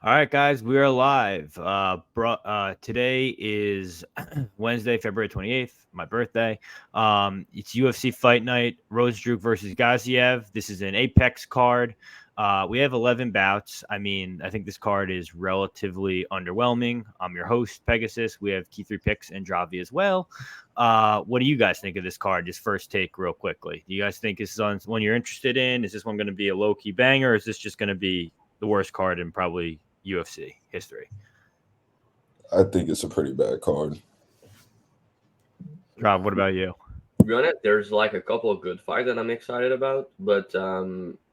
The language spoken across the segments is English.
All right, guys, we are live. Today is Wednesday, February 28th, my birthday. It's UFC Fight Night, Rosedruk versus Gaziev. This is an Apex card. We have 11 bouts. I mean, I think this card is relatively underwhelming. I'm your host, Pegasus. We have Key3Picks and Dravhy as well. What do you guys think of this card? Just first take real quickly. Do you guys think this is one you're interested in? Is this one going to be a low-key banger, or is this just going to be the worst card in probably UFC history? I think it's a pretty bad card. Rob, what about you? To be honest, there's like a couple of good fights that I'm excited about, but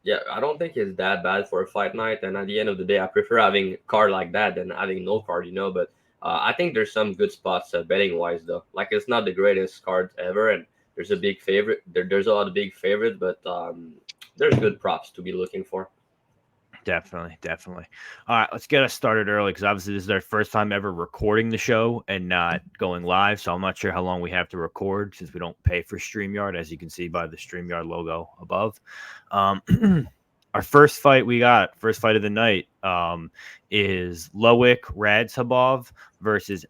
yeah, I don't think it's that bad for a fight night. And at the end of the day, I prefer having a card like that than having no card, But I think there's some good spots betting wise, though. Like it's not the greatest card ever, and there's a big favorite. There's a lot of big favorites, but there's good props to be looking for. Definitely, definitely. All right, let's get us started early because obviously this is our first time ever recording the show and not going live. So I'm not sure how long we have to record since we don't pay for StreamYard, as you can see by the StreamYard logo above. Our first fight first fight of the night, is Loic Radzhabov versus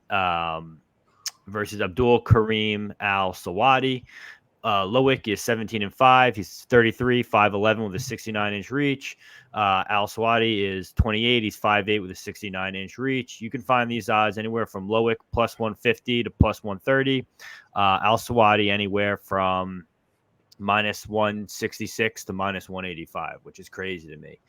Abdul Karim Al Sawadi. Loic is 17-5. He's 33, 5'11 with a 69-inch reach. Al Sawadi is 28. He's 5'8 with a 69-inch reach. You can find these odds anywhere from Loic plus 150 to plus 130. Al Sawadi anywhere from minus 166 to minus 185, which is crazy to me.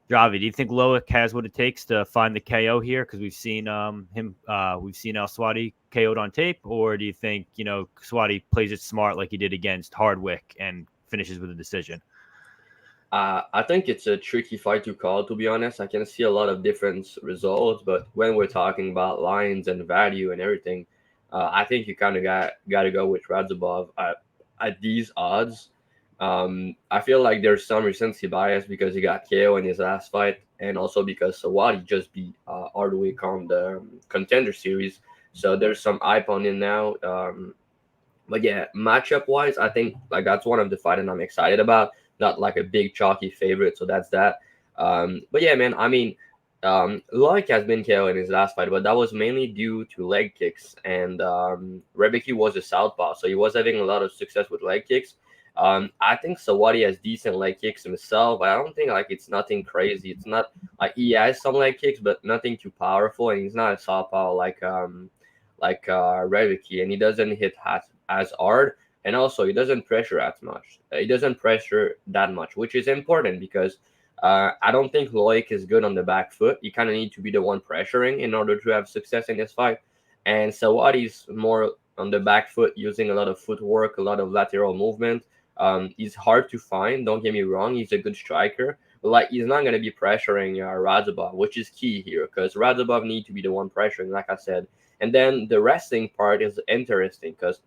Dravy, do you think Loic has what it takes to find the KO here? Because we've seen we've seen Al Swati KO'd on tape, or do you think Swati plays it smart like he did against Hardwick and finishes with a decision? I think it's a tricky fight to call, to be honest. I can see a lot of different results, but when we're talking about lines and value and everything, I think you kind of got to go with Radzhabov at these odds. I feel like there's some recency bias because he got KO in his last fight, and also because Sawadi just beat Hardwick on the Contender Series. So there's some hype on him now. But yeah, matchup wise, I think like that's one of the fight that I'm excited about. Not like a big chalky favorite, so that's that. But yeah, man, I mean, Loic has been KO in his last fight, but that was mainly due to leg kicks. And Rebecki was a southpaw, so he was having a lot of success with leg kicks. I think Sawadi has decent leg kicks himself, but I don't think like it's nothing crazy. It's not like he has some leg kicks, but nothing too powerful, and he's not a southpaw like Rebecki, and he doesn't hit as hard, and also he doesn't pressure as much. He doesn't pressure that much, which is important because I don't think Loic is good on the back foot. You kind of need to be the one pressuring in order to have success in this fight. And Sawadi's more on the back foot, using a lot of footwork, a lot of lateral movement. He's hard to find. Don't get me wrong; he's a good striker, but like he's not going to be pressuring Radzhabov, which is key here because Radzhabov need to be the one pressuring, like I said. And then the wrestling part is interesting because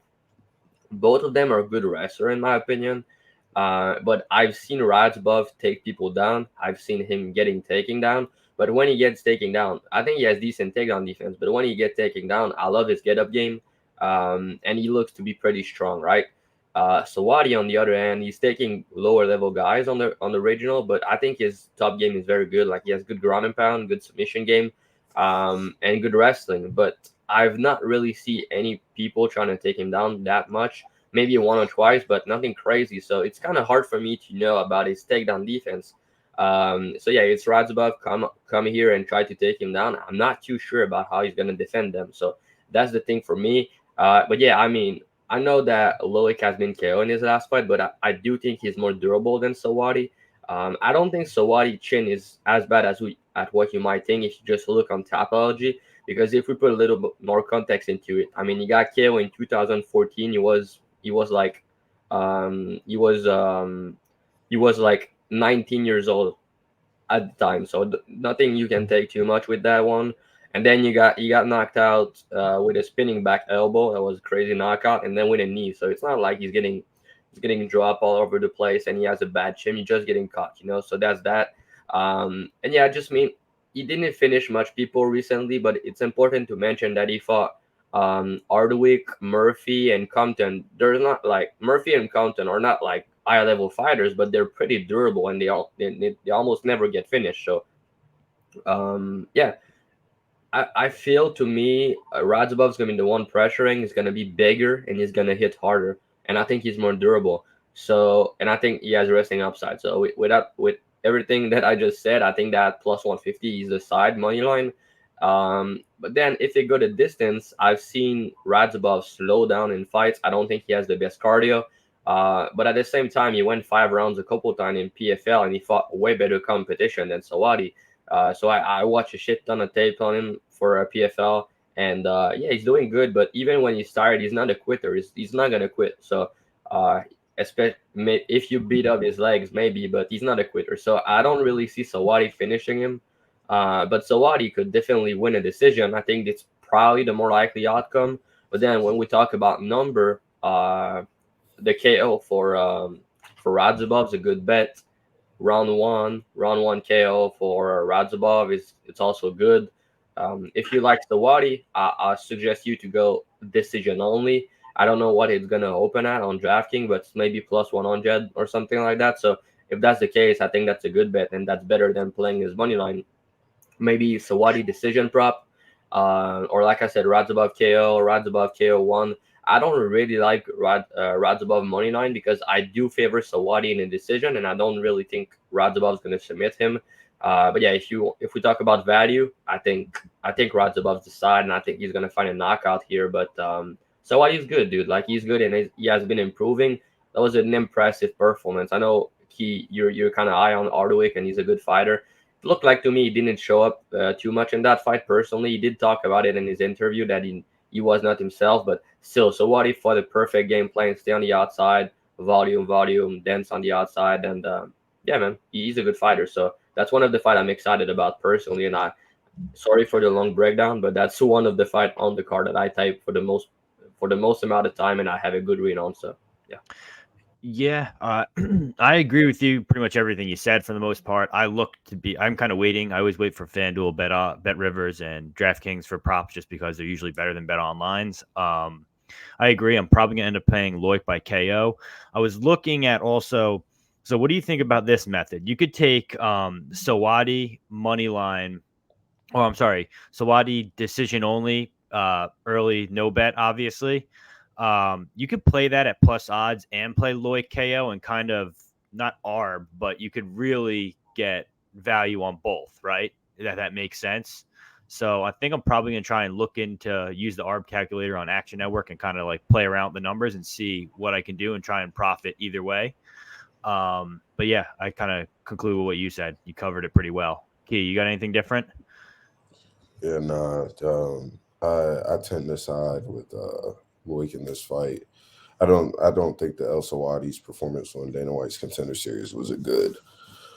both of them are good wrestler in my opinion. But I've seen Radzhabov take people down. I've seen him getting taken down. But when he gets taken down, I think he has decent takedown defense. But when he gets taken down, I love his get up game. And he looks to be pretty strong, right? Sawadi, on the other hand, he's taking lower level guys on the regional, but I think his top game is very good. Like he has good ground and pound, good submission game, and good wrestling. But I've not really see any people trying to take him down that much. Maybe one or twice, but nothing crazy. So it's kind of hard for me to know about his takedown defense. So yeah, it's Radzhabov come here and try to take him down. I'm not too sure about how he's gonna defend them. So that's the thing for me. But yeah, I mean, I know that Loic has been KO in his last fight, but I do think he's more durable than Sawadi. I don't think Sawadi chin is as bad at what you might think if you just look on Tapology. Because if we put a little bit more context into it, I mean, he got KO in 2014. He was like he was like 19 years old at the time, so nothing you can take too much with that one. And then he got knocked out with a spinning back elbow. That was a crazy knockout, and then with a knee. So it's not like he's getting dropped all over the place, and he has a bad chin. He's just getting caught. So that's that. And yeah, I just mean he didn't finish much people recently, but it's important to mention that he fought Hardwick, Murphy, and Compton. They're not like Murphy and Compton are not like high level fighters, but they're pretty durable and they almost never get finished. So Yeah, I feel to me, Radzabov's gonna be the one pressuring. He's gonna be bigger and he's gonna hit harder, and I think he's more durable. So, and I think he has wrestling upside. So, with everything that I just said, I think that plus 150 is the side money line. But then if they go the distance, I've seen Radzabov slow down in fights. I don't think he has the best cardio. But at the same time, he went 5 rounds a couple times in PFL and he fought way better competition than Sawadi. So I watch a shit ton of tape on him for a PFL, and yeah, he's doing good. But even when he's tired, he's not a quitter. He's not gonna quit. So, uh, if you beat up his legs, maybe, but he's not a quitter. So I don't really see Sawadi finishing him. But Sawadi could definitely win a decision. I think it's probably the more likely outcome. But then when we talk about number, the KO for Radzabov's a good bet. Round one KO for Radzabov is it's also good. If you like Sawadi, I suggest you to go decision only. I don't know what it's gonna open at on DraftKings, but maybe plus 100 or something like that. So if that's the case, I think that's a good bet, and that's better than playing his money line. Maybe Sawadi decision prop, or like I said, Radzabov KO, Radzabov KO one. I don't really like Radzabov money line because I do favor Sawadi in a decision, and I don't really think Radzabov is going to submit him. But yeah, if we talk about value, I think Radzabov's the side, and I think he's going to find a knockout here. But Sawadi's good, dude. Like he's good, and he has been improving. That was an impressive performance. I know you're kind of high on Ardwick, and he's a good fighter. Looked like to me he didn't show up too much in that fight personally. He did talk about it in his interview that he was not himself, but still. So what if for the perfect game plan, stay on the outside, volume, dance on the outside, and yeah, man, he's a good fighter. So that's one of the fight I'm excited about personally. And I sorry for the long breakdown, but that's one of the fight on the card that I type for the most amount of time, and I have a good read on. So yeah. Yeah, I agree with you pretty much everything you said for the most part. I'm kind of waiting. I always wait for FanDuel, Bet Rivers, and DraftKings for props just because they're usually better than Bet Online's. I agree. I'm probably gonna end up paying Loic by KO. I was looking at also. So, what do you think about this method? You could take Sawadi money line. Oh, I'm sorry, Sawadi decision only. Early no bet, obviously. You could play that at plus odds and play Loic KO and kind of not arb, but you could really get value on both, right? That makes sense. So I think I'm probably gonna try and look into use the ARB calculator on Action Network and kind of like play around with the numbers and see what I can do and try and profit either way. But yeah, I kind of conclude with what you said. You covered it pretty well. Key, you got anything different? Yeah, nah. I tend to side with Loic in this fight. I don't think the El Sawadi's performance on Dana White's Contender Series was a good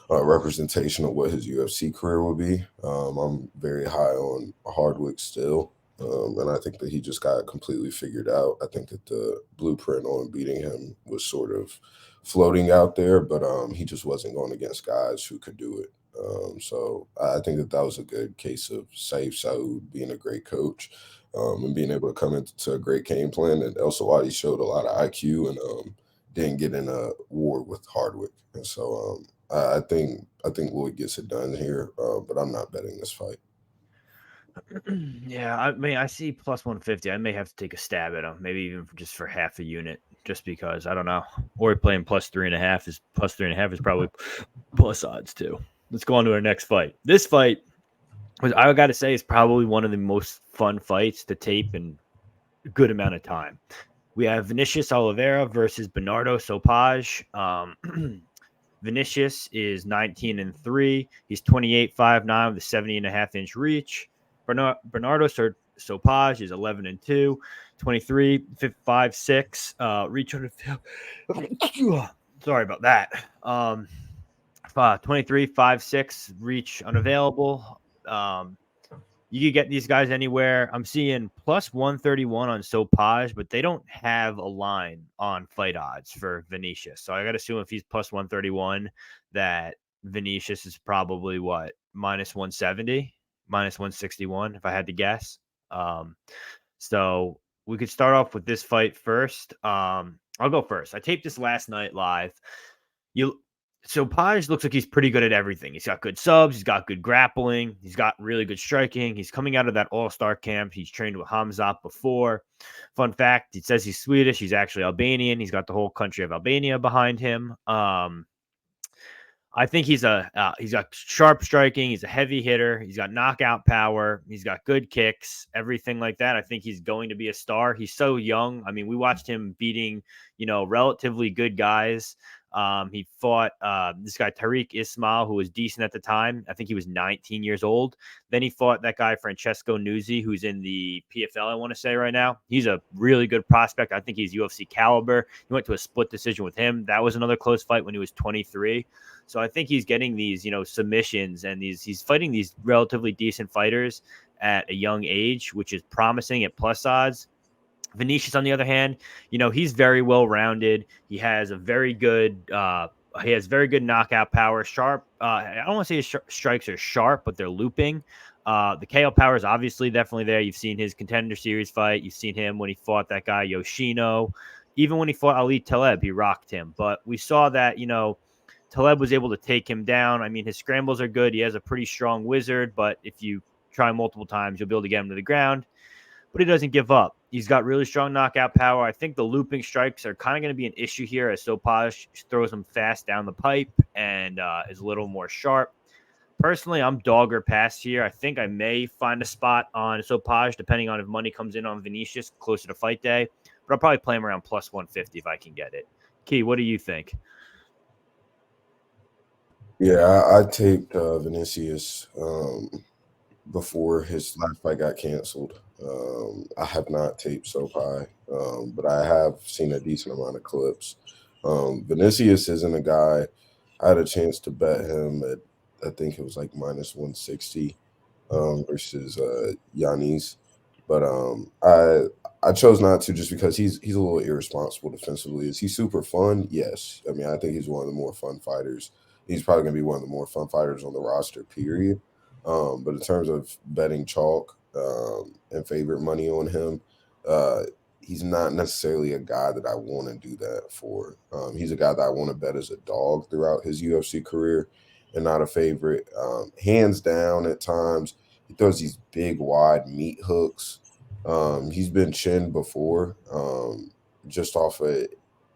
representation of what his UFC career would be. I'm very high on Hardwick still, and I think that he just got completely figured out. I think that the blueprint on beating him was sort of floating out there, but he just wasn't going against guys who could do it. So I think that that was a good case of Saif Saud being a great coach and being able to come into a great game plan. And El Sawadi showed a lot of IQ and didn't get in a war with Hardwick. And so I think Lloyd gets it done here, but I'm not betting this fight. Yeah, I mean, I see plus 150. I may have to take a stab at him, maybe even just for half a unit, just because I don't know. Or playing plus 3.5 is probably plus odds too. Let's go on to our next fight. This fight, I got to say, is probably one of the most fun fights to tape in a good amount of time. We have Vinicius Oliveira versus Bernardo Sopage. Vinicius is 19-3. He's 28-5'9" with a 70.5-inch reach. Bernardo Sopage is 11-2, 23-5'6" reach on the field. Sorry about that. 23-5'6" reach unavailable. You could get these guys anywhere. I'm seeing plus 131 on Sopage, but they don't have a line on fight odds for Vinicius. So I got to assume if he's plus 131, that Vinicius is probably what, minus 170, minus 161, if I had to guess. So we could start off with this fight first. I'll go first. I taped this last night live. So Paj looks like he's pretty good at everything. He's got good subs. He's got good grappling. He's got really good striking. He's coming out of that all-star camp. He's trained with Hamzat before. Fun fact, he says he's Swedish. He's actually Albanian. He's got the whole country of Albania behind him. I think he's got sharp striking. He's a heavy hitter. He's got knockout power. He's got good kicks, everything like that. I think he's going to be a star. He's so young. I mean, we watched him beating, relatively good guys. He fought this guy Tariq Ismail, who was decent at the time. I think he was 19 years old. Then he fought that guy Francesco Nuzzi, who's in the PFL, I want to say right now. He's a really good prospect. I think he's UFC caliber. He went to a split decision with him. That was another close fight when he was 23. So I think he's getting these, submissions, and he's fighting these relatively decent fighters at a young age, which is promising at plus odds. Vinicius, on the other hand, he's very well rounded. He has a very good knockout power, sharp. I don't want to say his strikes are sharp, but they're looping. The KO power is obviously definitely there. You've seen his Contender Series fight. You've seen him when he fought that guy Yoshino. Even when he fought Ali Taleb, he rocked him. But we saw that, Taleb was able to take him down. I mean, his scrambles are good. He has a pretty strong wizard, but if you try multiple times, you'll be able to get him to the ground. But he doesn't give up. He's got really strong knockout power. I think the looping strikes are kind of going to be an issue here as Sopaj throws them fast down the pipe and is a little more sharp. Personally, I'm dog or pass here. I think I may find a spot on Sopaj, depending on if money comes in on Vinicius closer to fight day. But I'll probably play him around plus 150 if I can get it. Key, what do you think? Yeah, I taped Vinicius before his last fight got canceled. I have not taped SoPi, but I have seen a decent amount of clips. Vinicius isn't a guy. I had a chance to bet him at, I think it was like minus 160 versus Yanis, but I chose not to just because he's a little irresponsible defensively. Is he super fun? Yes. I mean, I think he's one of the more fun fighters. He's probably going to be one of the more fun fighters on the roster, period. But in terms of betting chalk and favorite money on him, he's not necessarily a guy that I want to do that for. He's a guy that I want to bet as a dog throughout his UFC career and not a favorite. Hands down at times, he throws these big, wide meat hooks. He's been chinned before, just off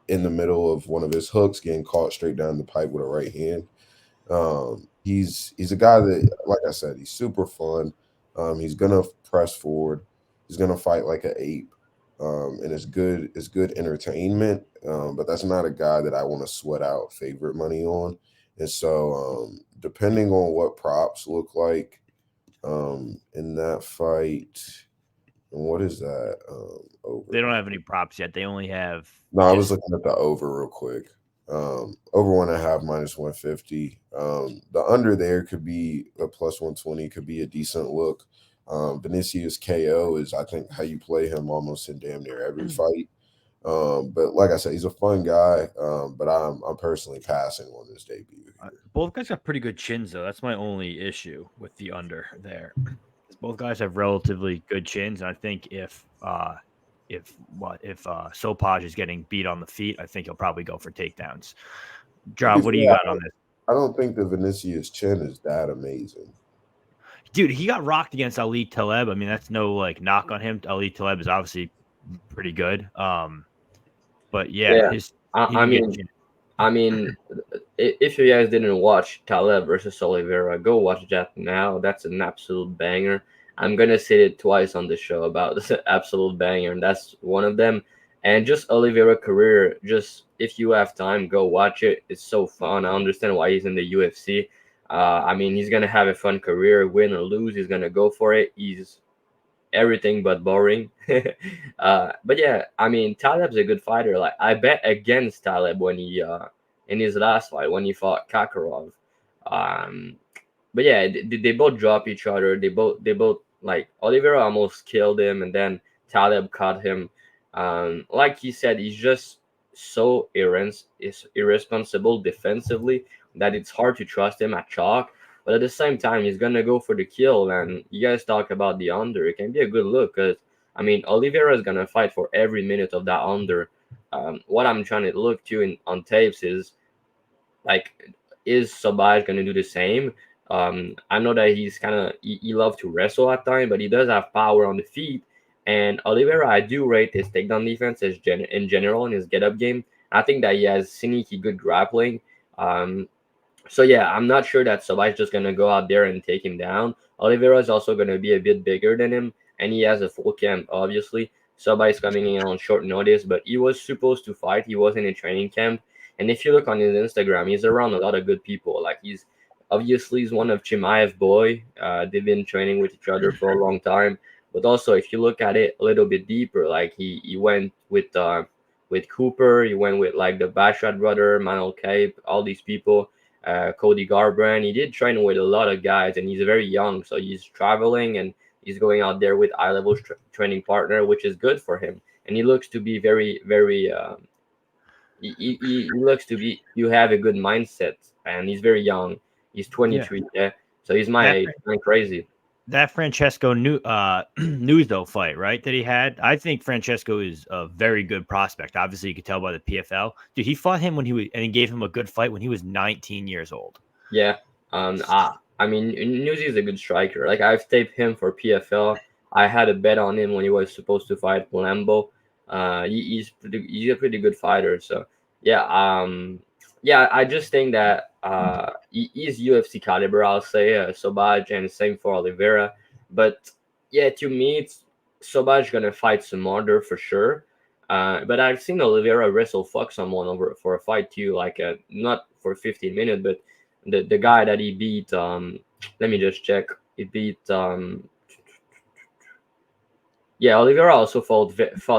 in the middle of one of his hooks, getting caught straight down the pipe with a right hand. He's a guy that, like I said, he's super fun. He's gonna press forward. He's gonna fight like an ape, and it's good entertainment. But that's not a guy that I want to sweat out favorite money on. And so, depending on what props look like in that fight, and what is that over? They don't have any props yet. They only have. No, I was looking at the over real quick. Over 1.5 minus 150. The under there could be a plus 120, could be a decent look. Vinicius KO is, I think, how you play him almost in damn near every fight. But like I said, he's a fun guy. But I'm personally passing on this debut. Both guys have pretty good chins, though. That's my only issue with the under there. Both guys have relatively good chins, and I think if Sopaj is getting beat on the feet, I think he'll probably go for takedowns. Drav, what do you got on this? I don't think the Vinicius chin is that amazing. Dude, he got rocked against Ali Taleb. I mean, that's no knock on him. Ali Taleb is obviously pretty good. But yeah. I mean, if you guys didn't watch Taleb versus Oliveira, go watch that now. That's an absolute banger. I'm gonna say it twice on the show about this absolute banger, and that's one of them. And just Oliveira career, just if you have time, go watch it. It's so fun. I understand why he's in the UFC. I mean, he's gonna have a fun career, win or lose. He's gonna go for it. He's everything but boring. But yeah, I mean, Taleb's a good fighter. Like, I bet against Taleb when he in his last fight when he fought Kakarov. But yeah, they both drop each other. They both like Oliveira almost killed him, and then Taleb caught him. Like he said, he's just so irresponsible defensively that it's hard to trust him at chalk. But at the same time, he's gonna go for the kill. And you guys talk about the under. It can be a good look because I mean, Oliveira is gonna fight for every minute of that under. What I'm trying to look to on tapes is like, is Sabaj gonna do the same? I know that he's kind of he loves to wrestle at times, but he does have power on the feet. And Oliveira, I do rate his takedown defense in general in his get up game. I think that he has sneaky good grappling. Um, so yeah, I'm not sure that Sabai's just gonna go out there and take him down. Oliveira is also gonna be a bit bigger than him, and he has a full camp. Obviously, Sabai's coming in on short notice, but he was supposed to fight. He was in a training camp, and if you look on his Instagram, he's around a lot of good people. Like he's one of Chimaev's boy. They've been training with each other for a long time. But also, if you look at it a little bit deeper, like he went with Cooper, he went with like the Bashat brother, Manuel Cape, all these people, Cody Garbrandt. He did train with a lot of guys, and he's very young, so he's traveling and he's going out there with high level training partner, which is good for him. And he looks to be very, very. He looks to be. You have a good mindset, and he's very young. He's Yeah. 23. Yeah, so he's my That age. I'm crazy. that Francesco Nuzzo fight, right? That he had. I think Francesco is a very good prospect. Obviously, you could tell by the PFL. Dude, he fought him when he gave him a good fight when he was 19 years old. Yeah. I mean, Newsy is a good striker. Like I've taped him for PFL. I had a bet on him when he was supposed to fight Lambo. He's a pretty good fighter. So yeah. Yeah. I just think that he's UFC caliber. I'll say Sobaj, and same for Oliveira. But yeah, to me, it's Sobaj gonna fight some harder for sure. But I've seen Oliveira wrestle fuck someone over for a fight too, like not for 15 minutes, but the guy that he beat, let me just check. He beat yeah, Oliveira also fought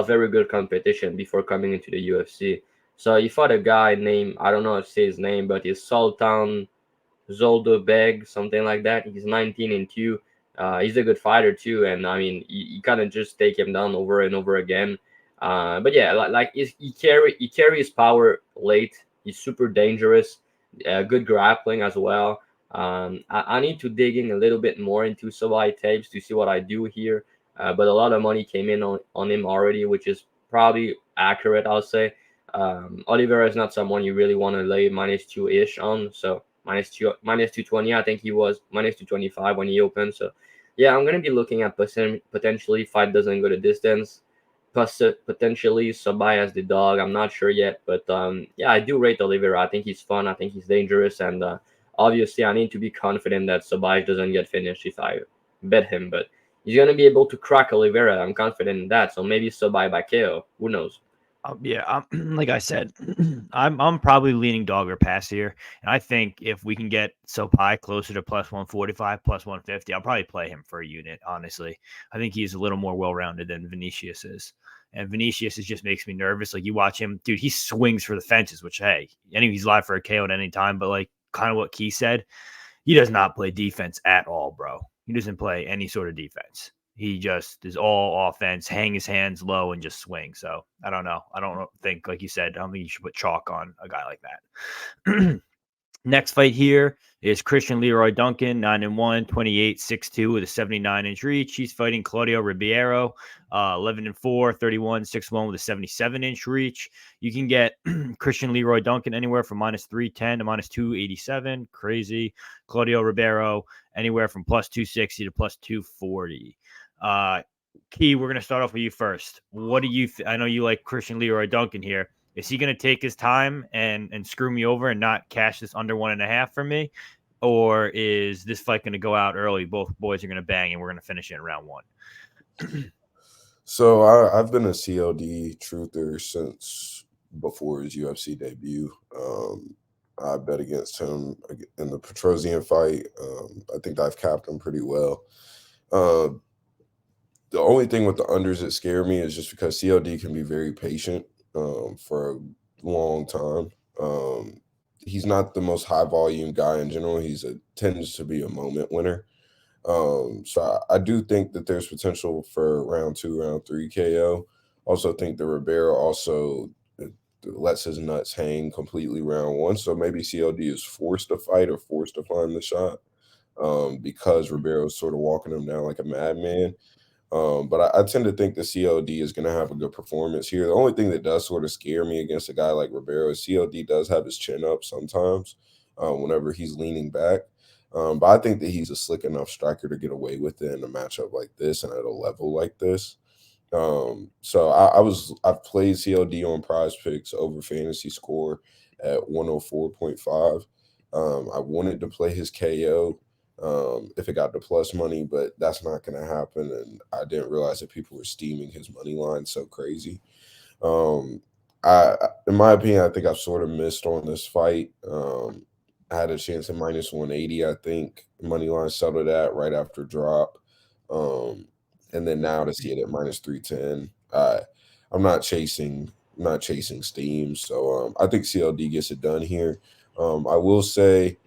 very good competition before coming into the UFC. So he fought a guy named, I don't know how to say his name, but he's Sultan Zoldobeg, something like that. He's 19 and 2. He's a good fighter too, and I mean, you kind of just take him down over and over again. But yeah, he carries power late. He's super dangerous. Good grappling as well. I need to dig in a little bit more into Sabai tapes to see what I do here. But a lot of money came in on him already, which is probably accurate, I'll say. Oliveira is not someone you really want to lay -2 ish on. So minus 220. I think he was -225 when he opened. So yeah, I'm gonna be looking at potentially fight doesn't go the distance. Plus potentially Sabai as the dog. I'm not sure yet, but yeah, I do rate Oliveira. I think he's fun. I think he's dangerous, and obviously I need to be confident that Sabai doesn't get finished if I bet him. But he's gonna be able to crack Oliveira. I'm confident in that. So maybe Sabai by KO. Who knows? Yeah, like I said, I'm probably leaning dog or pass here, and I think if we can get Sopai closer to +145, +150, I'll probably play him for a unit. Honestly, I think he's a little more well-rounded than Vinicius is, and Vinicius just makes me nervous. Like you watch him, dude, he swings for the fences, which hey, he's live for a KO at any time. But like kind of what Key said, he does not play defense at all, bro. He doesn't play any sort of defense. He just is all offense, hang his hands low and just swing. So I don't know. I don't think, like you said, I don't think you should put chalk on a guy like that. Next fight here is Christian Leroy Duncan, 9-1, 28-6-2 with a 79-inch reach. He's fighting Claudio Ribeiro, 11-4, 31-6-1 with a 77-inch reach. You can get Christian Leroy Duncan anywhere from -310 to -287. Crazy. Claudio Ribeiro anywhere from +260 to +240. Key, we're going to start off with you first. What do you I know you like Christian Leroy Duncan here. Is he going to take his time and screw me over and not cash this under 1.5 for me? Or is this fight going to go out early? Both boys are going to bang and we're going to finish it in round 1. So I've been a CLD truther since before his UFC debut. I bet against him in the Petrosian fight. I think I've capped him pretty well. The only thing with the unders that scare me is just because CLD can be very patient for a long time. He's not the most high volume guy in general. Tends to be a moment winner. So I do think that there's potential for round 2, round 3 KO. Also think that Ribeiro also lets his nuts hang completely round 1. So maybe CLD is forced to fight or forced to find the shot because Ribeiro's sort of walking him down like a madman. But I tend to think the CLD is going to have a good performance here. The only thing that does sort of scare me against a guy like Ribeiro is CLD does have his chin up sometimes whenever he's leaning back. But I think that he's a slick enough striker to get away with it in a matchup like this and at a level like this. So I've played CLD on Prize Picks over Fantasy Score at 104.5. I wanted to play his KO if it got the plus money, but that's not going to happen. And I didn't realize that people were steaming his money line so crazy. Um, in my opinion, I think I've sort of missed on this fight. I had a chance at minus 180, I think. Money line settled at right after drop. Um, and then now to see it at minus 310. I'm not chasing steam. So I think CLD gets it done here. I will say,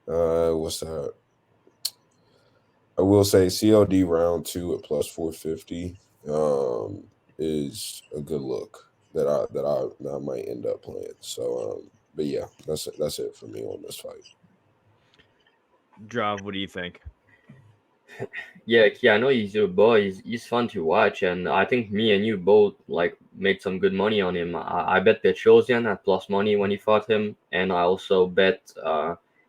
what's that? I will say CLD round 2 at plus 450 is a good look that I might end up playing. So but yeah, that's it for me on this fight. Drav, what do you think? Yeah, I know he's your boy. He's fun to watch, and I think me and you both like made some good money on him. I bet Petrosian at plus money when he fought him, and I also bet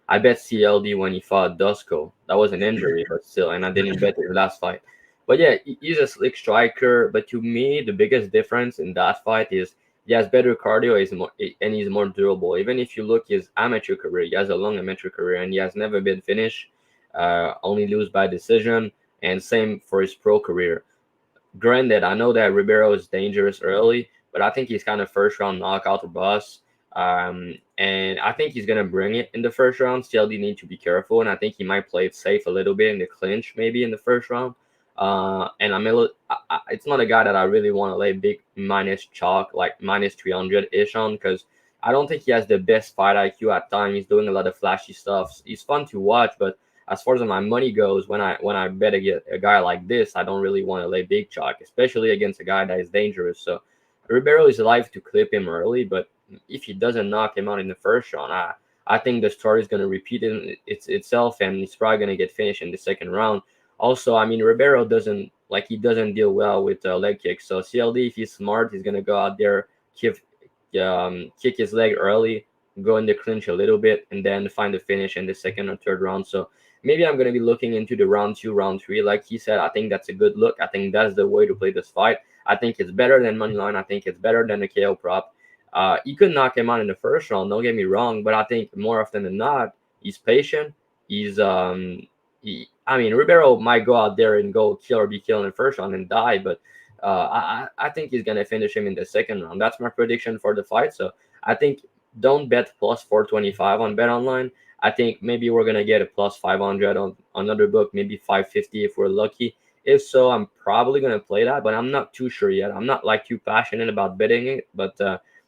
CLD when he fought Dusko. That was an injury, but still, and I didn't bet his last fight. But yeah, he's a slick striker. But to me, the biggest difference in that fight is he has better cardio, and he's more durable. Even if you look his amateur career, he has a long amateur career, and he has never been finished. Only lose by decision, and same for his pro career. Granted, I know that Ribeiro is dangerous early, but I think he's kind of first round knockout or bust. And I think he's gonna bring it in the first round. CLD need to be careful, and I think he might play it safe a little bit in the clinch, maybe in the first round. And it's not a guy that I really want to lay big minus chalk, like minus 300 ish on, because I don't think he has the best fight IQ at times. He's doing a lot of flashy stuff. He's fun to watch, but as far as my money goes, when I bet against a guy like this, I don't really want to lay big chalk, especially against a guy that is dangerous. So Ribeiro is alive to clip him early, but if he doesn't knock him out in the first round, I think the story is going to repeat itself, and he's probably going to get finished in the second round. Also, I mean, Ribeiro doesn't deal well with leg kicks. So CLD, if he's smart, he's going to go out there, kick his leg early, go in the clinch a little bit, and then find the finish in the second or third round. So maybe I'm going to be looking into the round 2, round 3. Like he said, I think that's a good look. I think that's the way to play this fight. I think it's better than moneyline. I think it's better than the KO prop. You could knock him out in the first round. Don't get me wrong, but I think more often than not, he's patient. I mean, Ribeiro might go out there and go kill or be killed in the first round and die, but I think he's gonna finish him in the second round. That's my prediction for the fight. So I think don't bet plus 425 on Bet Online. I think maybe we're gonna get a plus 500 on another book, maybe 550 if we're lucky. If so, I'm probably gonna play that, but I'm not too sure yet. I'm not like too passionate about betting it, but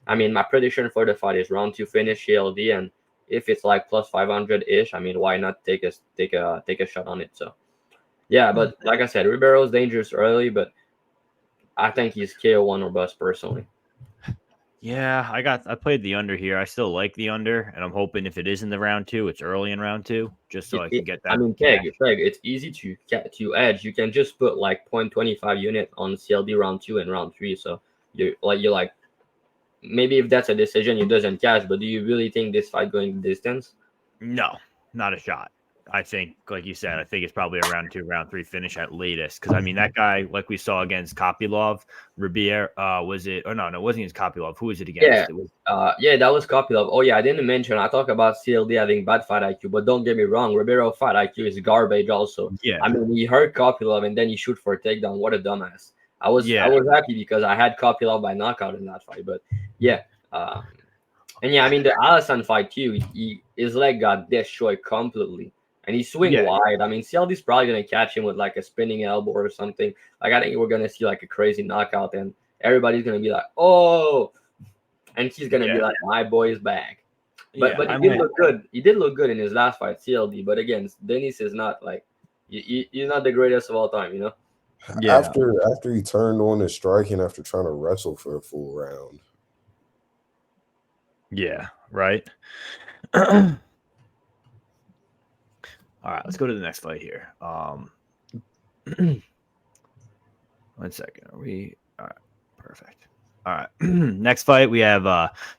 I mean, my prediction for the fight is round 2 finish CLD, and if it's like plus 500 ish, I mean, why not take a shot on it? So yeah, but like I said, Ribeiro's dangerous early, but I think he's KO1 or bust personally. Yeah, I played the under here. I still like the under, and I'm hoping if it is in the round 2, it's early in round 2, just so I can get that. I mean, Peg, it's easy to edge. You can just put like 0.25 unit on CLD round 2 and round 3. So you're like maybe if that's a decision, it doesn't cash. But do you really think this fight going the distance? No, not a shot. I think, like you said, I think it's probably a round 2, round 3 finish at latest. Because I mean, that guy, like we saw against Kopylov, Ribeiro, was it? Or no, it wasn't against Kopylov. Who was it against? Yeah, It was, that was Kopylov. Oh yeah, I didn't mention. I talk about CLD having bad fight IQ, but don't get me wrong, Ribeiro fight IQ is garbage. Also, yeah, I mean, he hurt Kopylov and then he shoot for a takedown. What a dumbass! I was yeah, happy because I had Kopylov by knockout in that fight. But yeah, and yeah, I mean the Alisson fight too. His leg got destroyed completely, and he swing yeah, wide. I mean, CLD's probably gonna catch him with like a spinning elbow or something. Like I think we're gonna see like a crazy knockout, and everybody's gonna be like, oh. And he's gonna be like, my boy is back. But yeah. he did look good. He did look good in his last fight, CLD. But again, Denis is not like he's not the greatest of all time, you know. Yeah. After he turned on his striking after trying to wrestle for a full round. Yeah, right. All right, let's go to the next fight here. 1 second. Are we all right? Perfect. All right. Next fight, we have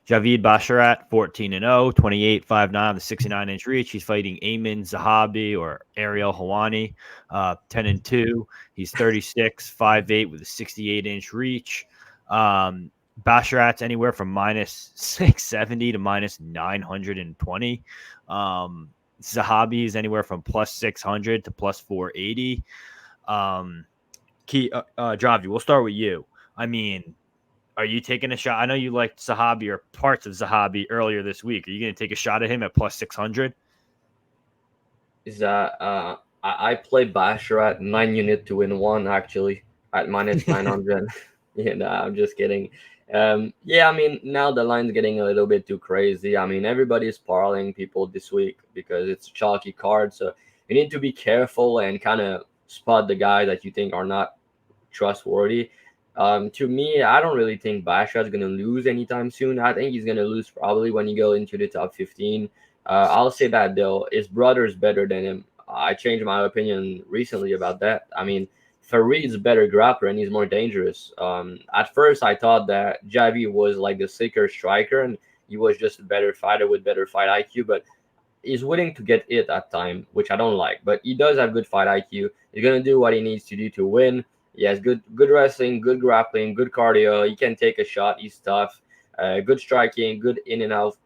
Javid Basharat, 14-0, 28-5-9 with a 69-inch reach. He's fighting Ayman Zahabi or Ariel Hawani, 10-2. He's 36, 5'8 with a 68-inch reach. Basharat's anywhere from minus 670 to minus 920. Zahabi is anywhere from plus 600 to plus 480. Dravy, we'll start with you. I mean, are you taking a shot? I know you liked Zahabi or parts of Zahabi earlier this week. Are you going to take a shot at him at plus 600? Is that I play Basharat 9 unit to win one actually at minus 900. I'm just kidding. Yeah, I mean now the line's getting a little bit too crazy. I mean everybody's parlaying people this week because it's a chalky card, so you need to be careful and kind of spot the guys that you think are not trustworthy. To me, I don't really think Basha's gonna lose anytime soon. I think he's gonna lose probably when you go into the top 15. I'll say that though, his brother's better than him. I changed my opinion recently about that. I mean, Farid's better grappler and he's more dangerous. At first, I thought that Javi was like the sicker striker and he was just a better fighter with better fight IQ, but he's willing to get it at time, which I don't like. But he does have good fight IQ. He's gonna do what he needs to do to win. He has good wrestling, good grappling, good cardio. He can take a shot. He's tough. Good striking, good in and out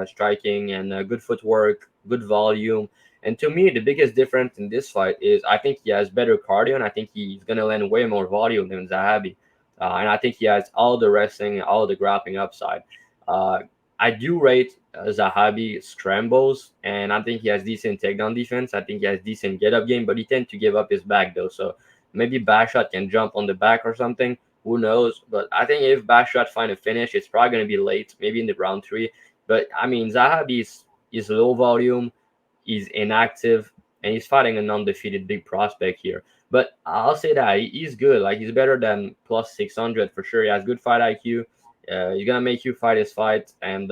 striking, and good footwork, good volume. And to me, the biggest difference in this fight is I think he has better cardio, and I think he's gonna land way more volume than Zahabi. And I think he has all the wrestling, all the grappling upside. Uh, I do rate Zahabi scrambles, and I think he has decent takedown defense. I think he has decent get up game, but he tends to give up his back though. So maybe Bashat can jump on the back or something. Who knows? But I think if Bashat find a finish, it's probably going to be late, maybe in the round 3. But I mean, Zahabi is low volume, he's inactive, and he's fighting an undefeated big prospect here. But I'll say that he's good. Like he's better than plus 600 for sure. He has good fight IQ. He's gonna make you fight his fight, and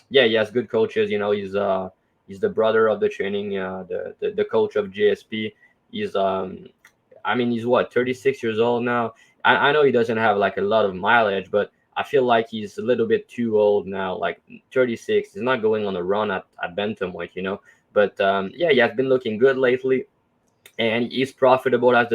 yeah, he has good coaches. You know, he's the brother of the training, the coach of GSP. He's I mean, he's what, 36 years old now. I know he doesn't have like a lot of mileage, but I feel like he's a little bit too old now. Like 36, he's not going on a run at bantamweight, you know. But yeah, he has been looking good lately, and he's profitable as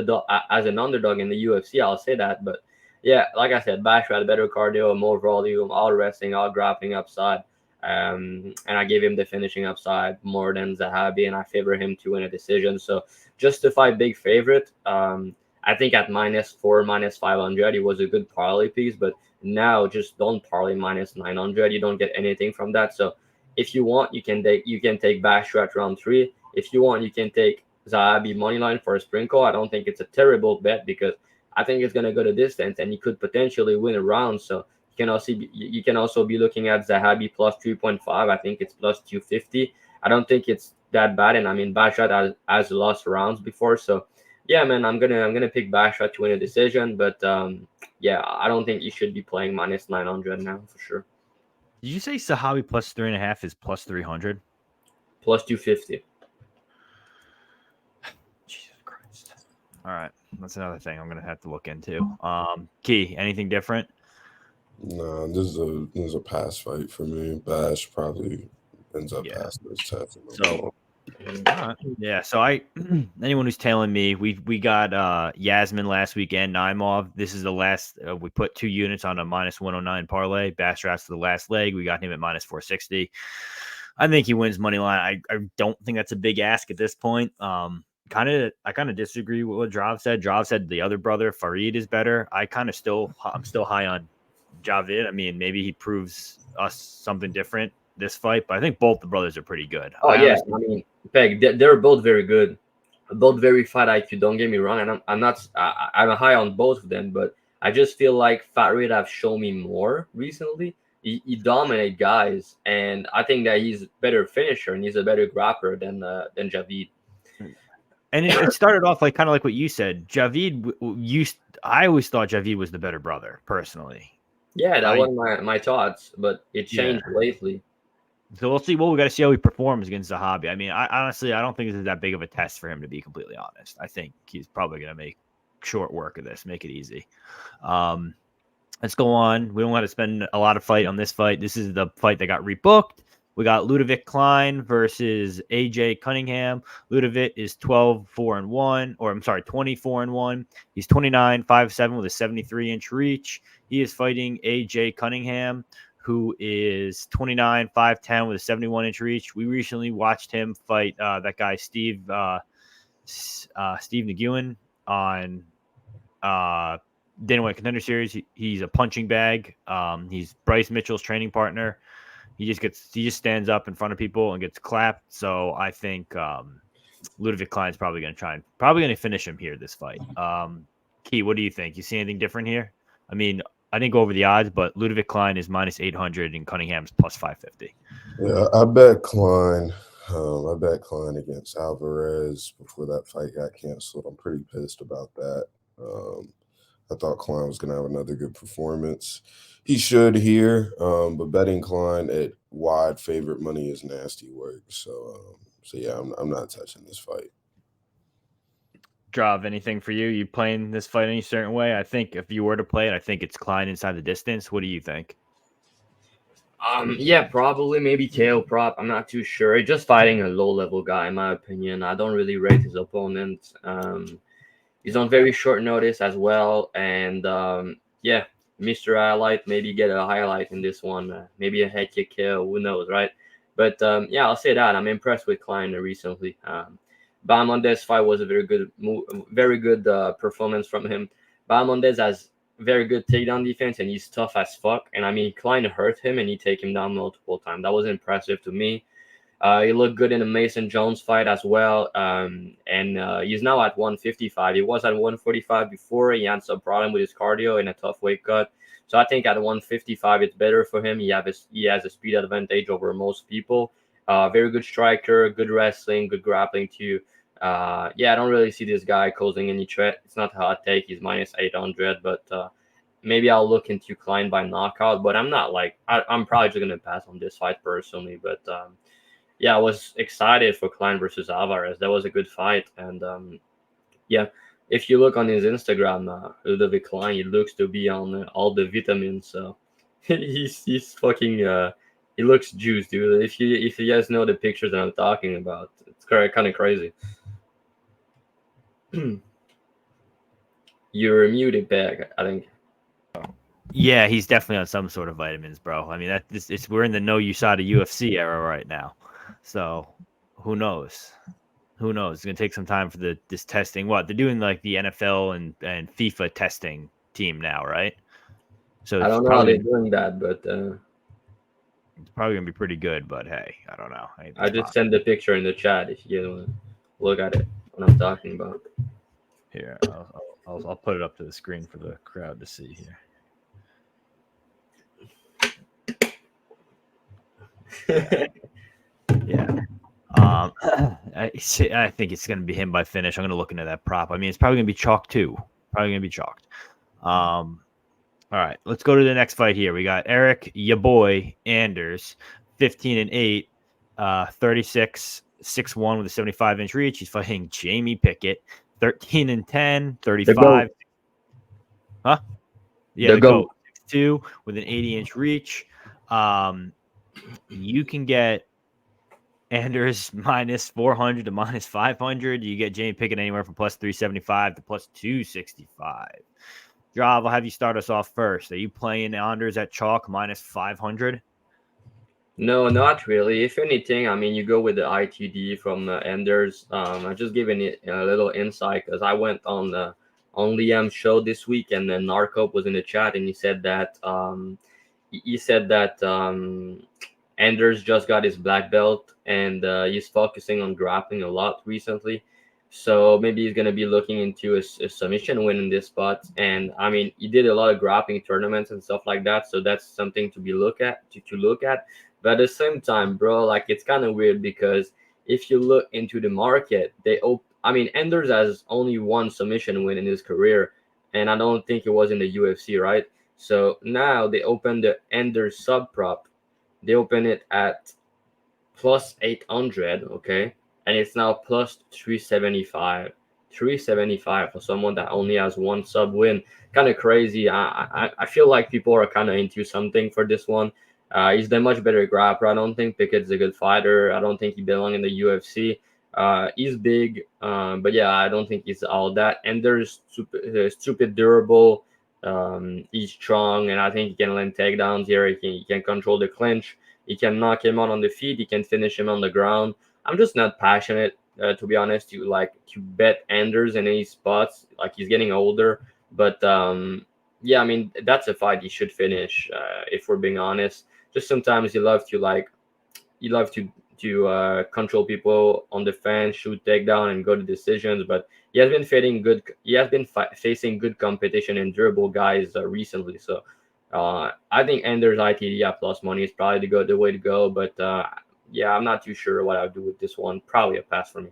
as an underdog in the UFC. I'll say that, but yeah, like I said, Basher had better cardio, more volume, all wrestling, all grappling upside. And I gave him the finishing upside more than Zahabi, and I favor him to win a decision. So justified big favorite. I think at -4, -500, it was a good parlay piece, but now just don't parlay -900. You don't get anything from that. So if you want, you can take Basher at round 3. If you want, you can take Zahabi money line for a sprinkle. I don't think it's a terrible bet because I think it's gonna go the distance and he could potentially win a round. So you can also be looking at Zahabi plus 3.5. I think it's plus 250. I don't think it's that bad. And I mean Bashat has lost rounds before. So yeah, man, I'm gonna pick Bashat to win a decision. But yeah, I don't think you should be playing -900 now for sure. Did you say Zahabi plus 3.5 is plus 300? Plus 250. Jesus Christ. All right. That's another thing I'm gonna have to look into. Key, anything different? No, this is a pass fight for me. Bash probably ends up passing this test. So yeah, so anyone who's tailing me, we got Yasmin last weekend, Naimov. This is the last. We put 2 units on a -109 parlay. Basharat's to the last leg. We got him at -460. I think he wins money line. I don't think that's a big ask at this point. I kind of disagree with what Drav said. Drav said the other brother Farid is better. I'm still high on Javid. I mean, maybe he proves us something different this fight, but I think both the brothers are pretty good. Oh yeah, I mean, Peg, they're both very good, both very fight IQ. Don't get me wrong, and I'm high on both of them, but I just feel like Farid have shown me more recently. He dominate guys, and I think that he's a better finisher and he's a better grappler than Javid. And it started off like kind of like what you said. Javid, I always thought Javid was the better brother, personally. Yeah, that was my thoughts, but it changed lately. So we'll see. Well, we got to see how he performs against Zahabi. I mean, I honestly don't think this is that big of a test for him, to be completely honest. I think he's probably going to make short work of this. Make it easy. Let's go on. We don't want to spend a lot of fight on this fight. This is the fight that got rebooked. We got Ludovic Klein versus AJ Cunningham. Ludovic is 12-4-1, or I'm sorry, 24-1. He's 29-5-7 with a 73-inch reach. He is fighting AJ Cunningham, who is 29-5-10 with a 71-inch reach. We recently watched him fight that guy Steve Nguyen on Dana White Contender Series. He's a punching bag. He's Bryce Mitchell's training partner. He just stands up in front of people and gets clapped. So I think Ludovic Klein's probably going to finish him here this fight. Key, what do you think? You see anything different here? I mean, I didn't go over the odds, but Ludovic Klein is -800 and Cunningham's +550. Yeah, I bet Klein. I bet Klein against Alvarez before that fight got canceled. I'm pretty pissed about that. I thought Klein was going to have another good performance. He should here, but betting Klein at wide favorite money is nasty work. So yeah, I'm not touching this fight. Drav, anything for you? You playing this fight any certain way? I think if you were to play it, I think it's Klein inside the distance. What do you think? Yeah, probably maybe KO prop. I'm not too sure. Just fighting a low-level guy, in my opinion. I don't really rate his opponent. He's on very short notice as well, and yeah, Mr. Highlight, maybe get a highlight in this one, maybe a head kick KO, who knows, right? But yeah, I'll say that I'm impressed with Klein recently. Bahamondes fight was a very good performance from him. Bahamondes has very good takedown defense, and he's tough as fuck. And I mean, Klein hurt him, and he take him down multiple times. That was impressive to me. He looked good in the Mason Jones fight as well. And he's now at 155. He was at 145 before. He had some problem with his cardio and a tough weight cut. So I think at 155, it's better for him. He has a speed advantage over most people. Very good striker, good wrestling, good grappling too. Yeah, I don't really see this guy causing any threat. It's not a hot take. He's -800, but maybe I'll look into Klein by knockout. But I'm not I'm probably just gonna pass on this fight personally. But yeah, I was excited for Klein versus Alvarez. That was a good fight. And yeah, if you look on his Instagram, Ludovic Klein, he looks to be on all the vitamins. So he's fucking he looks juiced, dude. If you guys know the pictures that I'm talking about, it's kind of crazy. You're muted, back, I think. Yeah, he's definitely on some sort of vitamins, bro. I mean, we're in the no USADA UFC era right now. So who knows? Who knows? It's gonna take some time for this testing. What they're doing, like the NFL and FIFA testing team now, right? So I don't know how they're doing that, but it's probably gonna be pretty good. But hey, I don't know. I just send the picture in the chat if you want to look at it. What I'm talking about. Here, I'll put it up to the screen for the crowd to see here. Yeah. I think it's going to be him by finish. I'm going to look into that prop. I mean, it's probably going to be chalk too. Probably going to be chalked. All right, let's go to the next fight here. We got Eric, ya boy, Anders, 15-8, 36-6-1 with a 75-inch reach. He's fighting Jamie Pickett, 13-10, 35. Huh? Yeah, the GOAT. 6'2 with an 80-inch reach. You can get Anders -400 to -500. You get Jamie Pickett anywhere from +375 to +265. Drav, I'll have you start us off first. Are you playing Anders at chalk -500? No, not really. If anything, I mean, you go with the ITD from Anders. I'm just giving it a little insight because I went on Liam's show this week, and then Narco was in the chat, and he said that Anders just got his black belt, and he's focusing on grappling a lot recently. So maybe he's going to be looking into a submission win in this spot. And I mean, he did a lot of grappling tournaments and stuff like that. So that's something to look at. But at the same time, bro, like, it's kind of weird because if you look into the market, Anders has only one submission win in his career. And I don't think it was in the UFC, right? So now they opened the Anders sub prop. They open it at +800, okay? And it's now +375. 375 for someone that only has one sub win. Kind of crazy. I feel like people are kind of into something for this one. He's the much better grappler. I don't think Pickett's a good fighter. I don't think he belongs in the UFC. He's big, but yeah, I don't think he's all that. And there's stupid durable. He's strong, and I think he can land takedowns here. He can control the clinch. He can knock him out on the feet. He can finish him on the ground. I'm just not passionate, to be honest, to bet Anders in any spots. Like, he's getting older, but yeah, I mean, that's a fight he should finish. If we're being honest, just sometimes you love to control people on the fence, shoot takedown, and go to decisions. But he has been facing good. He has been facing good competition and durable guys recently. So I think Anders ITD at plus money is probably the way to go. But yeah, I'm not too sure what I'll do with this one. Probably a pass for me.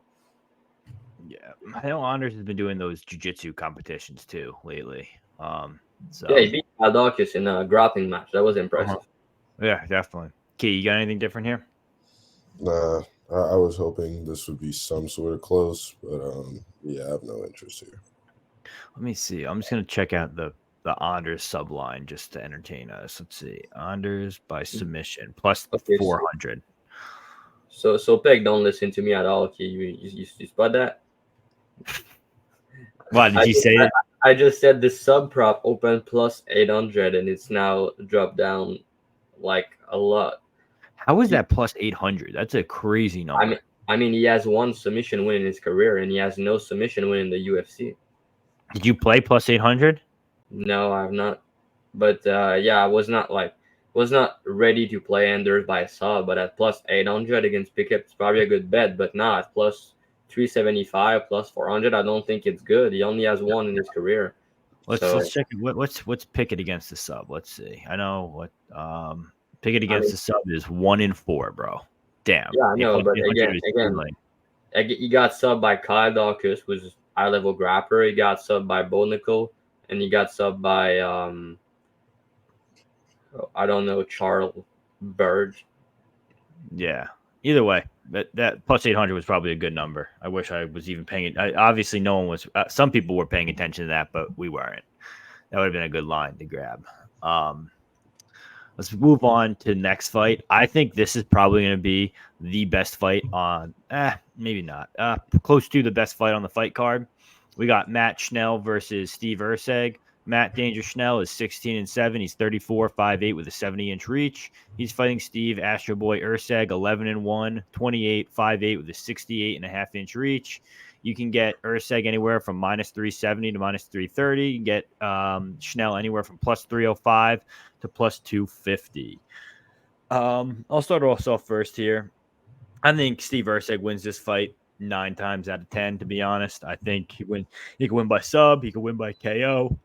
Yeah, I know Anders has been doing those jiu-jitsu competitions too lately. So Yeah, he beat Aldakis in a grappling match. That was impressive. Yeah, definitely. Key, you got anything different here? Nah, I was hoping this would be some sort of close, but yeah, I have no interest here. Let me see. I'm just gonna check out the Anders subline just to entertain us. Let's see. Anders by submission plus Okay, 400. So Peg, don't listen to me at all. Okay, you spot that? Why did you say it? I just said the sub prop opened plus 800 and it's now dropped down like a lot. How is that plus 800? That's a crazy number. I mean, he has one submission win in his career and he has no submission win in the UFC. Did you play plus 800? No, I have not. But yeah, I was not ready to play Anders by sub, but at plus 800 against Pickett, it's probably a good bet. But now at plus 375 plus 400, I don't think it's good. He only has one in his career. Let's check it. What's Pickett against the sub? Let's see. I know what Pickett against the sub is 1-4, bro. Damn. Yeah, I know, but again, he got subbed by Kyle Dawkins, who's high level grappler. He got subbed by Bo Nickel, and he got subbed by I don't know, Charles Bird. Yeah. Either way, that plus 800 was probably a good number. I wish I was even paying it. Obviously, no one was. Some people were paying attention to that, but we weren't. That would have been a good line to grab. Let's move on to the next fight. I think this is probably going to be the best fight on. Maybe not. Close to the best fight on the fight card. We got Matt Schnell versus Steve Erceg. Matt Danger Schnell is 16-7. He's 34, 5'8" with a 70-inch reach. He's fighting Steve Astro Boy Erceg, 11-1, 28, 5'8" with a 68.5-inch reach. You can get Erceg anywhere from minus 370 to minus 330. You can get Schnell anywhere from plus 305 to plus 250. I'll start us off first here. I think Steve Erceg wins this fight 9 times out of 10, to be honest. I think he can win by sub. He can win by KO.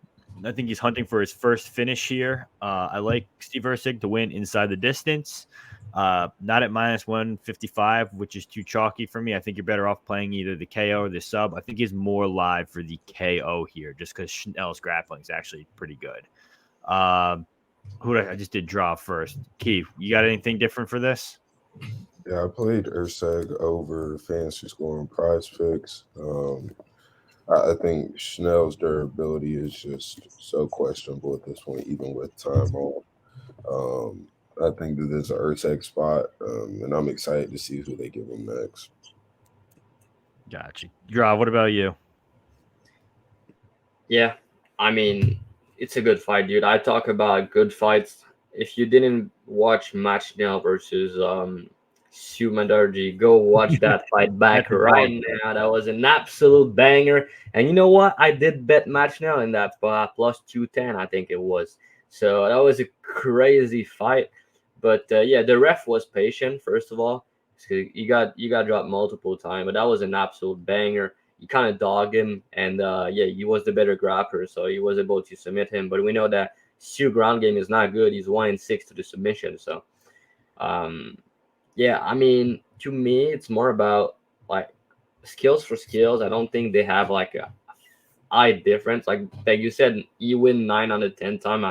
I think he's hunting for his first finish here. I like Steve Erceg to win inside the distance. Not at minus 155, which is too chalky for me. I think you're better off playing either the KO or the sub. I think he's more live for the KO here just because Schnell's grappling is actually pretty good. I just did draw first. Keith, you got anything different for this? Yeah, I played Erceg over fantasy scoring prize picks. I think Schnell's durability is just so questionable at this point, even with time on. I think that there's an Erceg spot, and I'm excited to see who they give him next. Gotcha. Draw, what about you? Yeah, I mean, it's a good fight, dude. I talk about good fights. If you didn't watch Matt Schnell versus Sue Mandarji, go watch that fight back right now. That was an absolute banger. And you know what? I did bet Matt Schnell in that plus 210, I think it was. So that was a crazy fight. But yeah, the ref was patient, first of all. You got dropped multiple times, but that was an absolute banger. You kind of dogged him, and yeah, he was the better grappler, so he was able to submit him. But we know that Sue ground game is not good. He's 1-6 to the submission. So yeah, I mean, to me, it's more about like skills for skills. I don't think they have like a high difference. Like you said, you win 9 out of 10 time.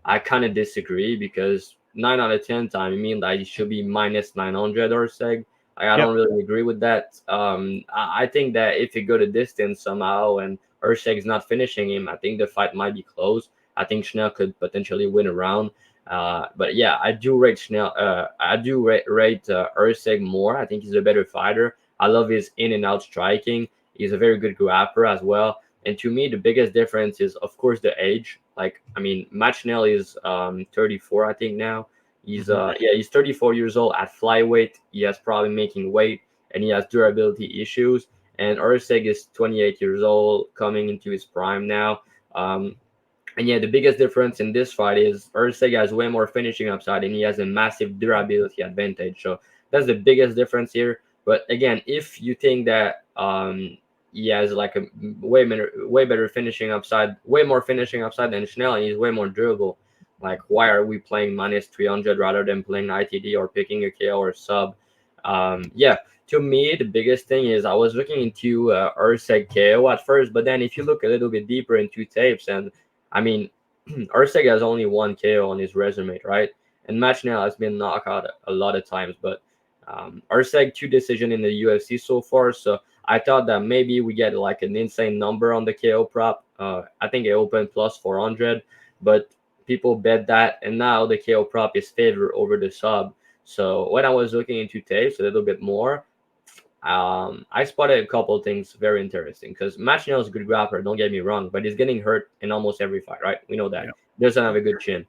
I kind of disagree because 9 out of 10 time, I mean, like it should be minus 900 or seg. I Yep. don't really agree with that. I think that if you go to distance somehow and Ersheg's not finishing him, I think the fight might be close. I think Schnell could potentially win a round. But yeah, I do rate Schnell. I do rate Ersheg more. I think he's a better fighter. I love his in and out striking. He's a very good grappler as well. And to me, the biggest difference is, of course, the age. Like, I mean, Matt Schnell is 34, I think now. He's 34 years old at flyweight. He has probably making weight and he has durability issues. And Ursig is 28 years old, coming into his prime now. And yeah, the biggest difference in this fight is Ursig has way more finishing upside and he has a massive durability advantage. So that's the biggest difference here. But again, if you think that he has like a way better finishing upside, way more finishing upside than Schnell, and he's way more durable. Like, why are we playing minus 300 rather than playing ITD or picking a KO or sub? Yeah, to me, the biggest thing is I was looking into Urseg KO at first, but then if you look a little bit deeper into tapes, and I mean, Urseg has only one KO on his resume, right? And Machnell has been knocked out a lot of times, but Urseg 2 decision in the UFC so far, so I thought that maybe we get like an insane number on the KO prop. I think it opened plus 400, but people bet that, and now the KO prop is favored over the sub. So when I was looking into tapes a little bit more, I spotted a couple of things very interesting because Machinel is a good grappler, don't get me wrong, but he's getting hurt in almost every fight, right? We know that. Yeah. Doesn't have a good chin.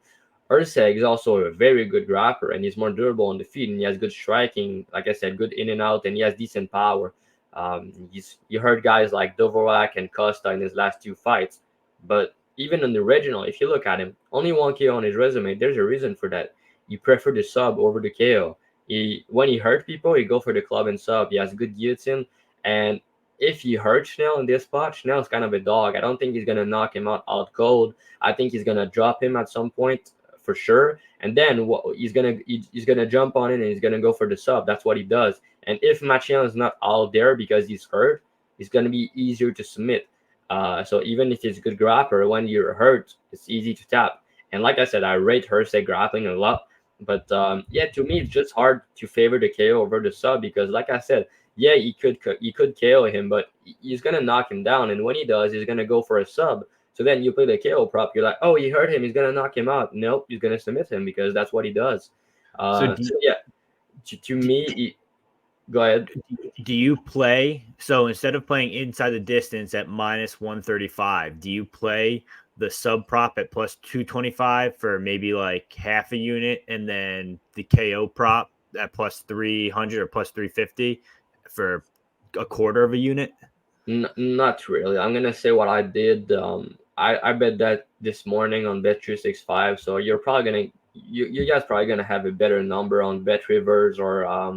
Urseg is also a very good grappler and he's more durable on the feet and he has good striking, like I said, good in and out, and he has decent power. You heard guys like Dvorak and Costa in his last 2 fights, but even in the regional, if you look at him, only one KO on his resume. There's a reason for that. He preferred the sub over the KO. When he hurt people, he go for the club and sub. He has good guillotine, and if he hurt Schnell in this spot, Schnell's kind of a dog. I don't think he's gonna knock him out cold. I think he's gonna drop him at some point for sure, and then he's gonna jump on it and he's gonna go for the sub. That's what he does. And if Machian is not out there because he's hurt, it's gonna be easier to submit. So even if he's a good grappler, when you're hurt, it's easy to tap. And like I said, I rate Hersey grappling a lot. But yeah, to me, it's just hard to favor the KO over the sub because, like I said, yeah, he could KO him, but he's gonna knock him down. And when he does, he's gonna go for a sub. So then you play the KO prop. You're like, oh, he hurt him. He's gonna knock him out. Nope, he's gonna submit him because that's what he does. So yeah, to me, go ahead. Do you play? So instead of playing inside the distance at minus 135, do you play the sub prop at plus 225 for maybe like half a unit, and then the KO prop at plus 300 or plus 350 for a quarter of a unit? Not really. I'm gonna say what I did. I bet that this morning on Bet365. So you're probably gonna you guys probably gonna have a better number on Bet Rivers or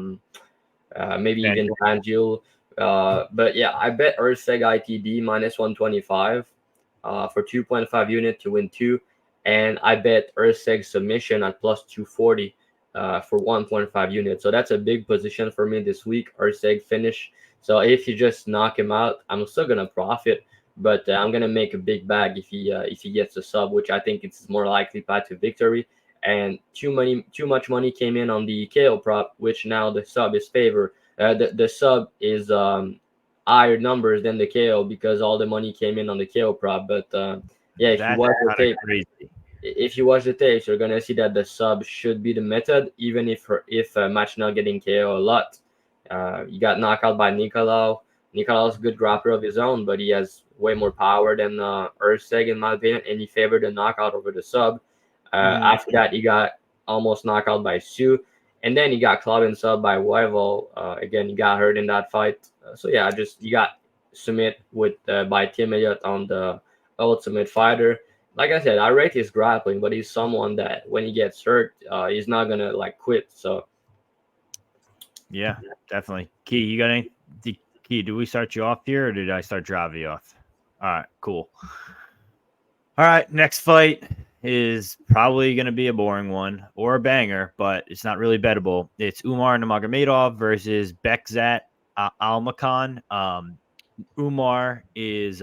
maybe even FanDuel. But yeah, I bet Urseg ITD minus 125 for 2.5 unit to win 2. And I bet Urseg submission at plus 240 for 1.5 units. So that's a big position for me this week. Urseg finish. So if you just knock him out, I'm still going to profit. But I'm going to make a big bag if he gets a sub, which I think it's more likely path to victory. And too much money came in on the KO prop, which now the sub is favored. The sub is higher numbers than the KO because all the money came in on the KO prop. But yeah, if you watch the tapes, you're gonna see that the sub should be the method, even if match not getting KO a lot. You got knocked out by Nicolau. Nicolau's a good grappler of his own, but he has way more power than Urseg in my opinion, and he favored the knockout over the sub. After that, he got almost knocked out by Sue, and then he got clubbed and sub by Weivol. Again, he got hurt in that fight. So yeah, you got submit with by Tim Elliott on the Ultimate Fighter. Like I said, I rate his grappling, but he's someone that when he gets hurt, he's not gonna like quit. So yeah, definitely. Key, you got any? Key, do we start you off here, or did I start Dravy off? All right, cool. All right, next fight is probably going to be a boring one or a banger, but it's not really bettable. It's Umar Nurmagomedov versus Bekzat Almakhan. Umar is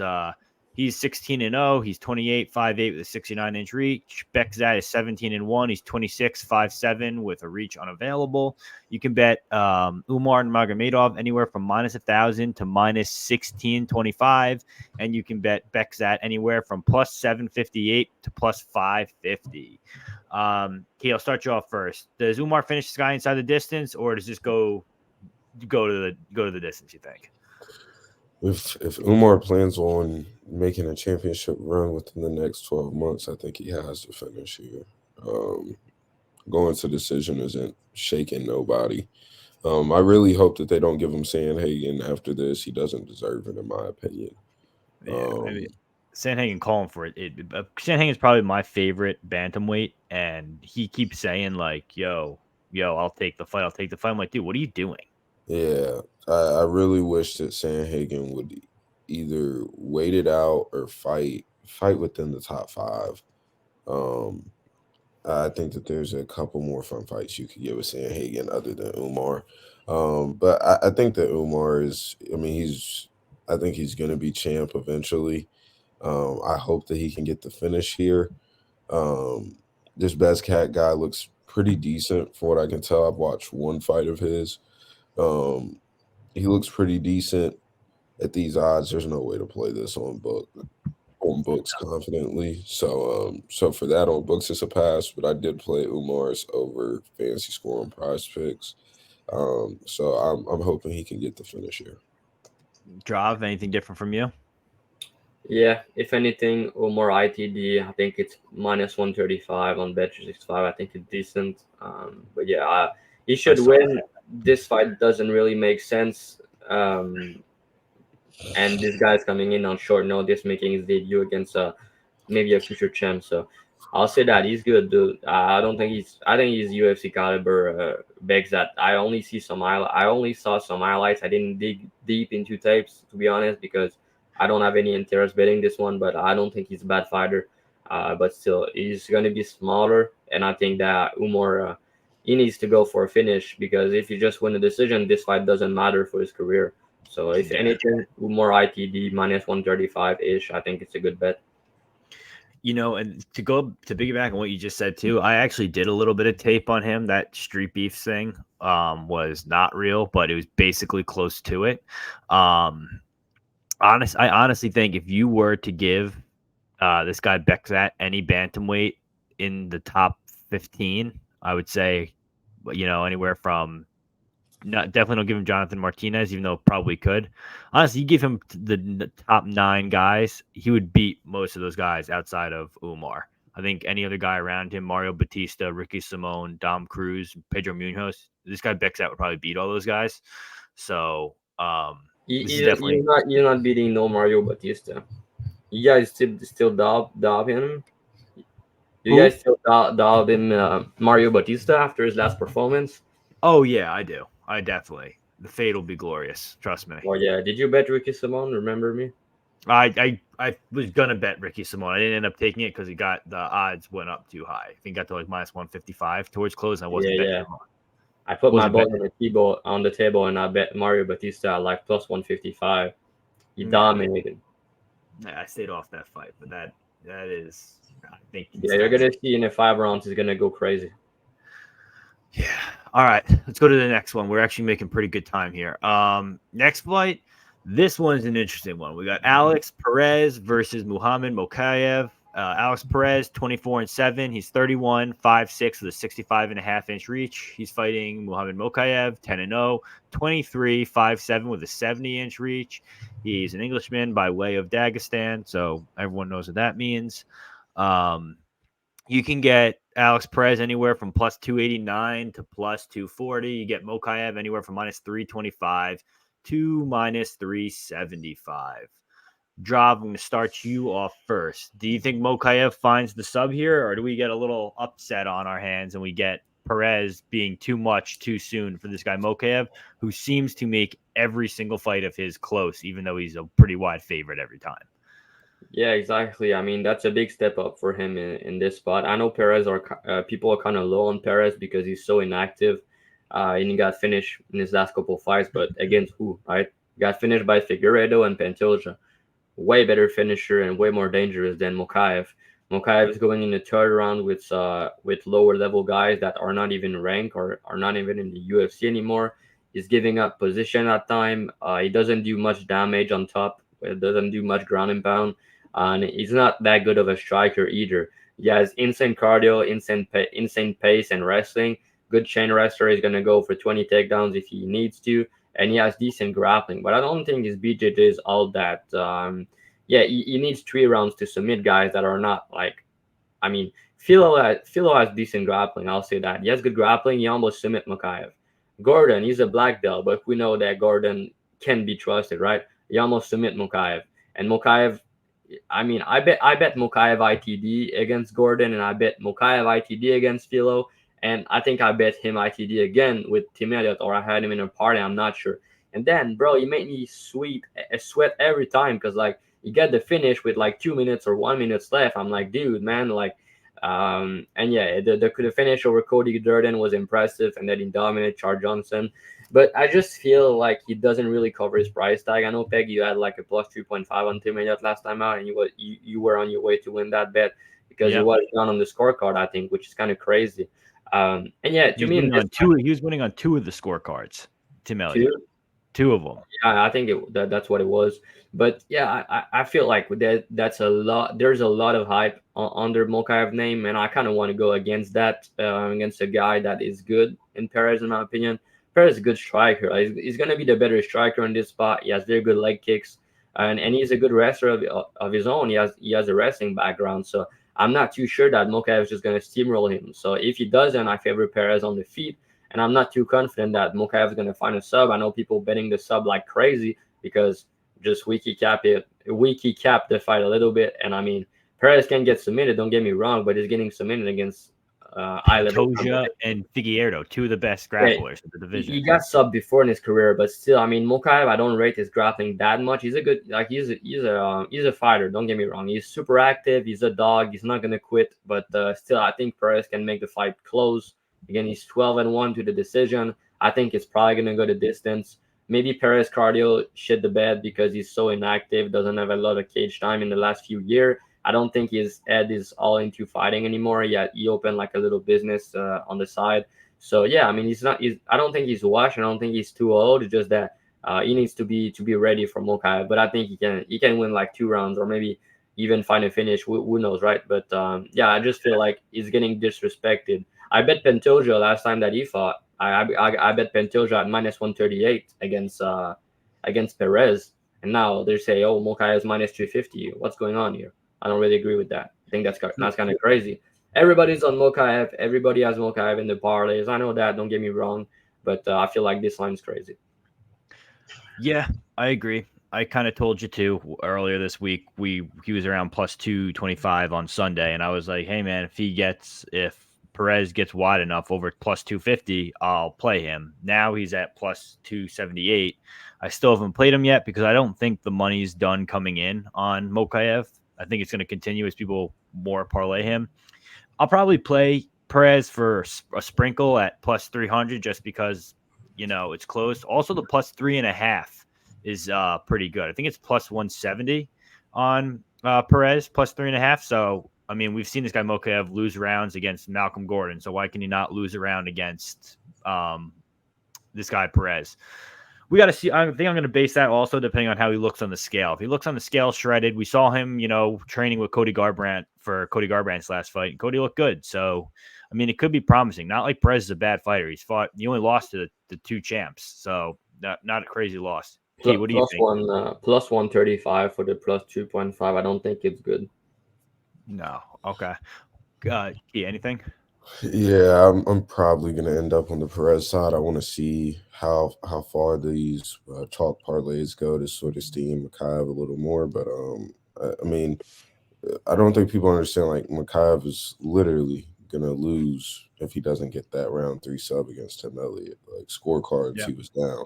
He's 16-0. He's 28, 5'8" with a 69-inch reach. Beckzat is 17-1. He's 26, 5'7" with a reach unavailable. You can bet Umar Nurmagomedov anywhere from -1,000 to -1625, and you can bet Beckzat anywhere from +758 to +550. Key, I'll start you off first. Does Umar finish this guy inside the distance, or does this go to the distance, you think? If Umar plans on making a championship run within the next 12 months, I think he has to finish here. Going to decision isn't shaking nobody. I really hope that they don't give him Sandhagen after this. He doesn't deserve it, in my opinion. Yeah, maybe Sandhagen calling for it. Sandhagen is probably my favorite bantamweight, and he keeps saying like, "Yo, I'll take the fight. I'll take the fight." I'm like, dude, what are you doing? Yeah, I really wish that Sandhagen would either wait it out or fight within the top 5. I think that there's a couple more fun fights you could get with Sandhagen other than Umar. But I think that Umar is. I mean, I think he's going to be champ eventually. I hope that he can get the finish here. This Best Cat guy looks pretty decent from what I can tell. I've watched one fight of his. He looks pretty decent at these odds. There's no way to play this on books confidently. So for that on books it's a pass. But I did play Umar's over fancy score on Prize Picks. So I'm hoping he can get the finish here. Drav, anything different from you? Yeah, if anything, Umar ITD, I think it's -135 on Bet365. I think it's decent. But yeah, he should win. This fight doesn't really make sense. And this guy's coming in on short notice, making his debut against maybe a future champ. So I'll say that he's good, dude. I think he's UFC caliber. Begs that I only saw some highlights. I didn't dig deep into tapes, to be honest, because I don't have any interest betting this one. But I don't think he's a bad fighter. But still, he's gonna be smaller, and I think that Umar he needs to go for a finish, because if you just win a decision, this fight doesn't matter for his career. So if anything, more ITD -135 ish, I think it's a good bet. And to piggyback on what you just said too, I actually did a little bit of tape on him. That street beef thing was not real, but it was basically close to it. I honestly think if you were to give this guy Beckzat any bantamweight in the top 15, I would say, anywhere from. Definitely don't give him Jonathan Martinez, even though probably could. Honestly, you give him the top 9 guys, he would beat most of those guys outside of Umar. I think any other guy around him, Mario Batista, Ricky Simone, Dom Cruz, Pedro Munoz, this guy Beckzat would probably beat all those guys. So you're not beating no Mario Batista. You guys still dab him. You guys still dab him Mario Batista after his last performance? Oh yeah, I do. I definitely. The fate will be glorious. Trust me. Oh yeah. Did you bet Ricky Simone? Remember me? I was gonna bet Ricky Simone. I didn't end up taking it because the odds went up too high. I think it got to like -155 towards close. And I wasn't betting him on. I put my ball on the table and I bet Mario Batista at like +155. He dominated. I stayed off that fight, but that is, I think. Yeah, you're gonna see in the 5 rounds, he's gonna go crazy. Yeah. All right. Let's go to the next one. We're actually making pretty good time here. Next fight. This one's an interesting one. We got Alex Perez versus Muhammad Mokaev. Alex Perez, 24-7. He's 31, 5'6" with a 65.5-inch reach. He's fighting Muhammad Mokaev, 10-0, 23, 5'7" with a 70-inch reach. He's an Englishman by way of Dagestan, so everyone knows what that means. You can get Alex Perez anywhere from +289 to +240. You get Mokaev anywhere from -325 to -375. Drav, I'm going to start you off first. Do you think Mokaev finds the sub here, or do we get a little upset on our hands and we get Perez being too much too soon for this guy Mokaev, who seems to make every single fight of his close, even though he's a pretty wide favorite every time? Yeah, exactly. I mean, that's a big step up for him in this spot. I know Perez people are kind of low on Perez because he's so inactive, and he got finished in his last couple of fights. But against who, right? Got finished by Figueiredo and Pantoja. way better finisher and way more dangerous than Mokaev. Mokaev is going in the third round with lower level guys that are not even ranked or are not even in the UFC anymore. He's giving up position at time. He doesn't do much damage on top. It doesn't do much ground and pound, and he's not that good of a striker either. He has insane cardio, insane pace, and wrestling. Good chain wrestler. He's gonna go for 20 takedowns if he needs to, and he has decent grappling. But I don't think his BJJ is all that. Yeah, he needs 3 rounds to submit guys that are not like. I mean, Philo has decent grappling. I'll say that he has good grappling. He almost submit Makayev. Gordon, he's a black belt, but we know that Gordon can be trusted, right? He almost submit Mokaev, and Mokaev. I mean, I bet Mokaev ITD against Gordon, and I bet Mokaev ITD against Philo, and I think I bet him ITD again with Tim Elliott, or I had him in a party. I'm not sure. And then, bro, he made me sweat every time because like you get the finish with like 2 minutes or 1 minute left. I'm like, dude, man, like, and yeah, the finish over Cody Durden was impressive, and then he dominated Charles Johnson. But I just feel like he doesn't really cover his price tag. I know Peg, you had like a plus 3.5 on Tim Elliott last time out, and you were on your way to win that bet because he Yep. was down on the scorecard, I think, which is kind of crazy. And yeah, He to was me, in winning this on two. He was winning on two of the scorecards. Tim Elliott, too, two of them. yeah, I think that's what it was. But yeah, I feel like that's a lot. There's a lot of hype under Mokaev name, and I kind of want to go against that, against a guy that is good in Perez, in my opinion. Perez is a good striker. He's going to be the better striker in this spot. He has very good leg kicks, and he's a good wrestler of his own. He has a wrestling background, so I'm not too sure that Mokaev is just going to steamroll him. So if he doesn't, I favor Perez on the feet. And I'm not too confident that Mokaev is going to find a sub. I know people betting the sub like crazy because just wiki cap the fight a little bit. And I mean, Perez can get submitted. Don't get me wrong, but he's getting submitted against eye level Pantoja competition. and Figueiredo, two of the best Yeah, grapplers of the he division. got sub before in his career, but still, I mean, Mokaev, I don't rate his grappling that much. He's a good, like he's a fighter. Don't get me wrong. He's super active. He's a dog. He's not gonna quit. But still, I think Perez can make the fight close. Again, he's 12-1 to the decision. I think it's probably gonna go the distance. Maybe Perez cardio shit the bed because he's so inactive, doesn't have a lot of cage time in the last few years. I don't think his head is all into fighting anymore. Yeah, he opened like a little business on the side. So yeah, I mean, he's not. I don't think he's washed. I don't think he's too old. It's just that he needs to be ready for Mokai. But I think he can win like 2 rounds or maybe even find a finish. Who knows, right? But yeah, I just feel like he's getting disrespected. I bet Pantoja last time that he fought. I bet Pantoja at minus 138 against Perez, and now they say, oh, Mokai is minus 250. What's going on here? I don't really agree with that. I think that's kind of crazy. Everybody's on Mokaev. Everybody has Mokaev in the parlays. I know that. Don't get me wrong, but I feel like this line's crazy. Yeah, I agree. I kind of told you too earlier this week. He was around plus 225 on Sunday, and I was like, hey man, if Perez gets wide enough over plus 250, I'll play him. Now he's at plus 278. I still haven't played him yet because I don't think the money's done coming in on Mokaev. I think it's going to continue as people more parlay him. I'll probably play Perez for a sprinkle at plus 300 just because, it's close. Also, the plus 3.5 is pretty good. I think it's plus 170 on Perez, plus 3.5. So, I mean, we've seen this guy Mokaev lose rounds against Malcolm Gordon. So why can he not lose a round against this guy Perez? We got to see. I think I'm going to base that also depending on how he looks on the scale. If he looks on the scale shredded, we saw him, training with Cody Garbrandt for Cody Garbrandt's last fight. And Cody looked good. So, I mean, it could be promising. Not like Perez is a bad fighter. He only lost to the two champs. So, not a crazy loss. Key, what do you think? Plus 135 for the plus 2.5. I don't think it's good. No. Okay. Key, anything? Yeah, I'm probably gonna end up on the Perez side. I want to see how far these chalk parlays go to sort of steam Makaev a little more. But I mean, I don't think people understand. Like Makaev is literally gonna lose if he doesn't get that round 3 sub against Tim Elliott. Like scorecards, Yeah. he was down.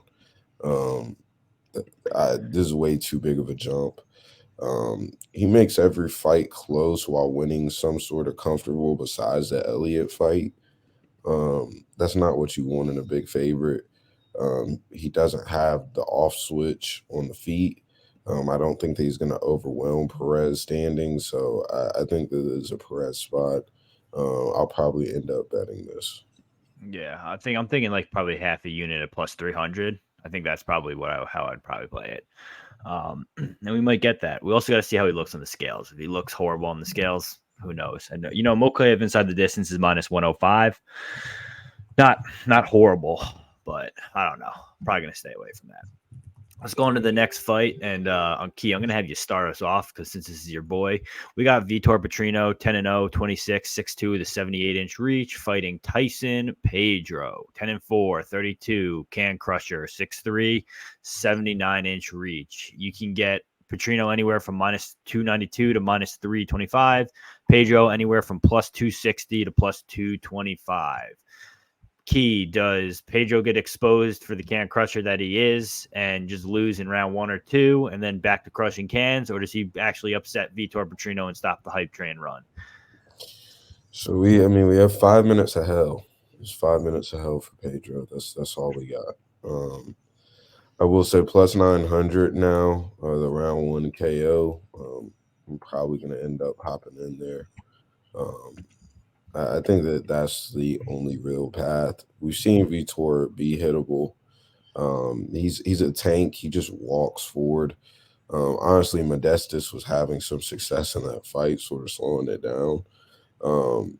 Um, this is way too big of a jump. He makes every fight close while winning some sort of comfortable besides the Elliott fight. That's not what you want in a big favorite. He doesn't have the off switch on the feet. I don't think that he's going to overwhelm Perez standing, so I think that is a Perez spot. I'll probably end up betting this. Yeah, I'm thinking like probably half a unit at plus 300. I think that's probably how I'd probably play it. And we might get that. We also got to see how he looks on the scales. If he looks horrible on the scales, who knows? And Mokaev inside the distance is minus 105. Not horrible, but I don't know. Probably gonna stay away from that. Let's go on to the next fight. And on Key, I'm going to have you start us off because since this is your boy, we got Vitor Petrino, 10-0, 26, 6'2", with a 78-inch reach, fighting Tyson Pedro, 10-4, 32, can crusher, 6'3", 79-inch reach. You can get Petrino anywhere from minus 292 to minus 325. Pedro anywhere from plus 260 to plus 225. Key, does Pedro get exposed for the can crusher that he is and just lose in round 1 or 2 and then back to crushing cans, or does he actually upset Vitor Petrino and stop the hype train run? So we have 5 minutes of hell. It's 5 minutes of hell for Pedro. That's all we got. I will say plus 900 now. The round 1 KO. I'm probably gonna end up hopping in there. I think that that's the only real path. We've seen Vitor be hittable. He's a tank. He just walks forward. Honestly, Modestus was having some success in that fight, sort of slowing it down. Um,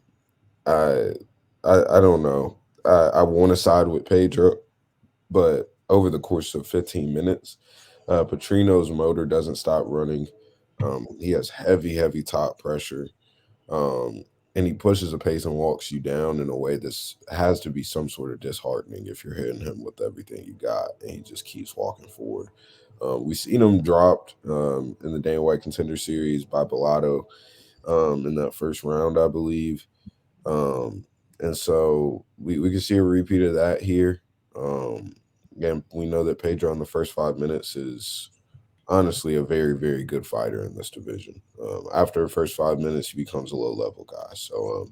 I, I don't know. I want to side with Pedro, but over the course of 15 minutes, Petrino's motor doesn't stop running. He has heavy top pressure. Um, and he pushes a pace and walks you down in a way that has to be some sort of disheartening if you're hitting him with everything you got, and he just keeps walking forward. We've seen him dropped in the Dana White Contender Series by Bellato in that first round, I believe. And so we can see a repeat of that here. Again, we know that Pedro in the first 5 minutes is honestly a very good fighter in this division. After the first 5 minutes, he becomes a low level guy. So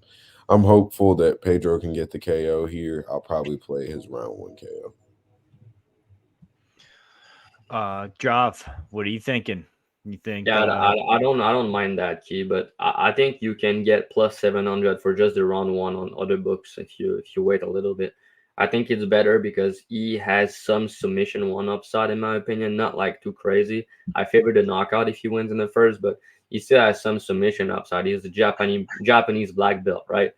I'm hopeful that Pedro can get the KO here. I'll probably play his round 1 KO. Drav, what are you thinking? You think? Yeah, I don't mind that, Key, but I think you can get plus 700 for just the round 1 on other books if you wait a little bit. I think it's better because he has some submission one upside in my opinion, not like too crazy. I favor the knockout if he wins in the first, but he still has some submission upside. He's a Japanese black belt, right?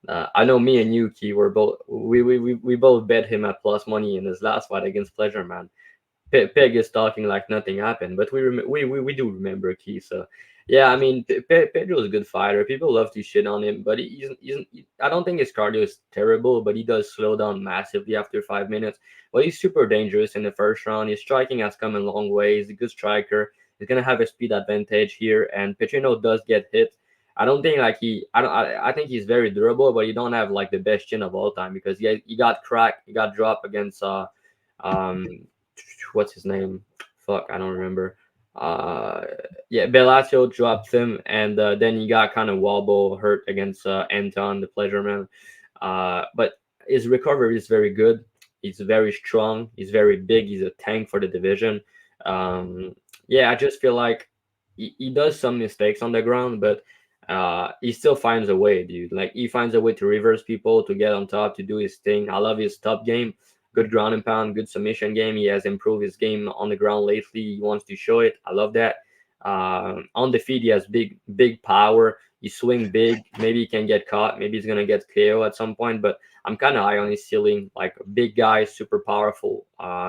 I know me and you, Key, we both bet him at plus money in his last fight against Pleasure Man. Peg is talking like nothing happened, but we do remember Key. So yeah, I mean Pedro is a good fighter. People love to shit on him, but I don't think his cardio is terrible, but he does slow down massively after 5 minutes. But he's super dangerous in the first round. His striking has come a long way. He's a good striker. He's gonna have a speed advantage here, and Petrino does get hit. I don't think like he. I don't. I think he's very durable, but he don't have like the best chin of all time because he got cracked. He got dropped against um what's his name? Fuck, I don't remember. Uh, yeah, Bellacio dropped him, and then he got kind of wobble hurt against Anton, the Pleasure Man. But his recovery is very good. He's very strong. He's very big. He's a tank for the division. Yeah, I just feel like he does some mistakes on the ground, but he still finds a way, dude. Like he finds a way to reverse people, to get on top, to do his thing. I love his top game, good ground and pound, good submission game. He has improved his game on the ground lately. He wants to show it. I love that. On the feet, he has big power. He swing big. Maybe he can get caught. Maybe he's gonna get KO at some point. But I'm kind of high on his ceiling. Like big guy, super powerful,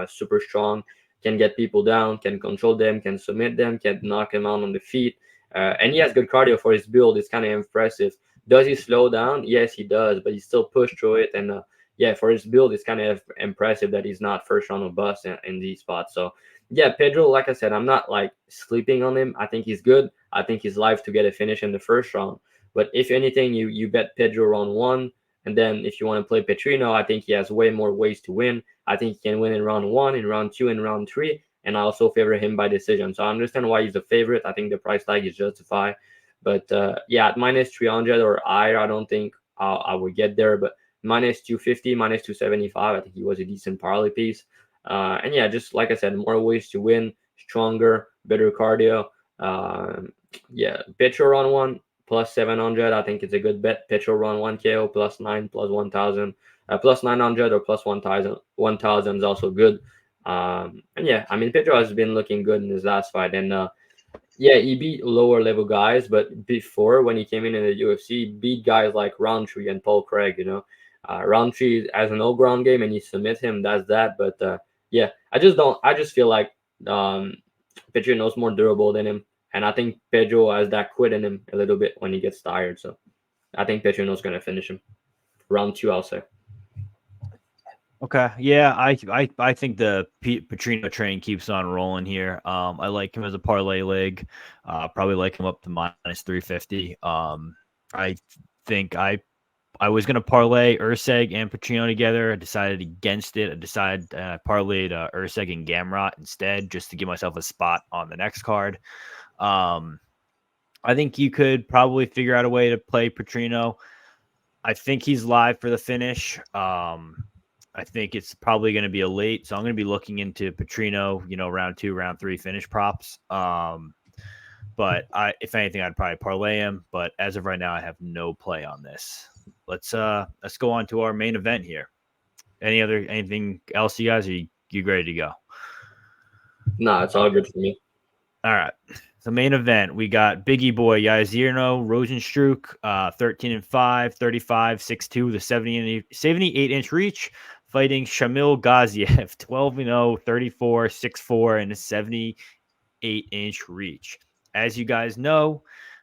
super strong. Can get people down. Can control them. Can submit them. Can knock them out on the feet. And he has good cardio for his build. It's kind of impressive. Does he slow down? Yes, he does. But he still pushed through it and. Yeah, for his build, it's kind of impressive that he's not first round of bust in these spots. So, yeah, Pedro, like I said, I'm not like sleeping on him. I think he's good. I think he's live to get a finish in the first round. But if anything, you bet Pedro round 1. And then if you want to play Petrino, I think he has way more ways to win. I think he can win in round 1, in round 2, and round 3. And I also favor him by decision. So I understand why he's a favorite. I think the price tag is justified. But yeah, at minus 300 or higher, I don't think I would get there. But minus 250, minus 275. I think he was a decent parlay piece. And yeah, just like I said, more ways to win. stronger, better cardio. Yeah, Petro run one plus 700. I think it's a good bet. Petro run one KO plus 9 plus 1,000. Plus 900 or plus 1,000. 1,000 is also good. And yeah, I mean, Petro has been looking good in his last fight. And yeah, he beat lower level guys, but before when he came in the UFC, he beat guys like Roundtree and Paul Craig. Roundtree has an all ground game and you submit him. That's that. But yeah, I just don't. I just feel like Pedro's more durable than him, and I think Pedro has that quit in him a little bit when he gets tired. So I think Pedro's going to finish him round 2. I'll say. Okay, yeah, I think the Petrino train keeps on rolling here. I like him as a parlay leg. Probably like him up to minus 350. I think I was gonna parlay Urseg and Petrino together. I decided against it. I decided parlayed Urseg and Gamrot instead, just to give myself a spot on the next card. I think you could probably figure out a way to play Petrino. I think he's live for the finish. I think it's probably going to be a late, so I'm going to be looking into Petrino, round 2, round 3 finish props. But if anything, I'd probably parlay him. But as of right now, I have no play on this. Let's go on to our main event here. Anything else, you guys? Are you ready to go? No, it's all good for me. All right. So main event, we got Biggie Boy Yairzinho Rozenstruik, 13-5, 35-6'2", the 78-inch reach, fighting Shamil Gaziev, 12-0, 34, 6'4", and a 78-inch reach. As you guys know,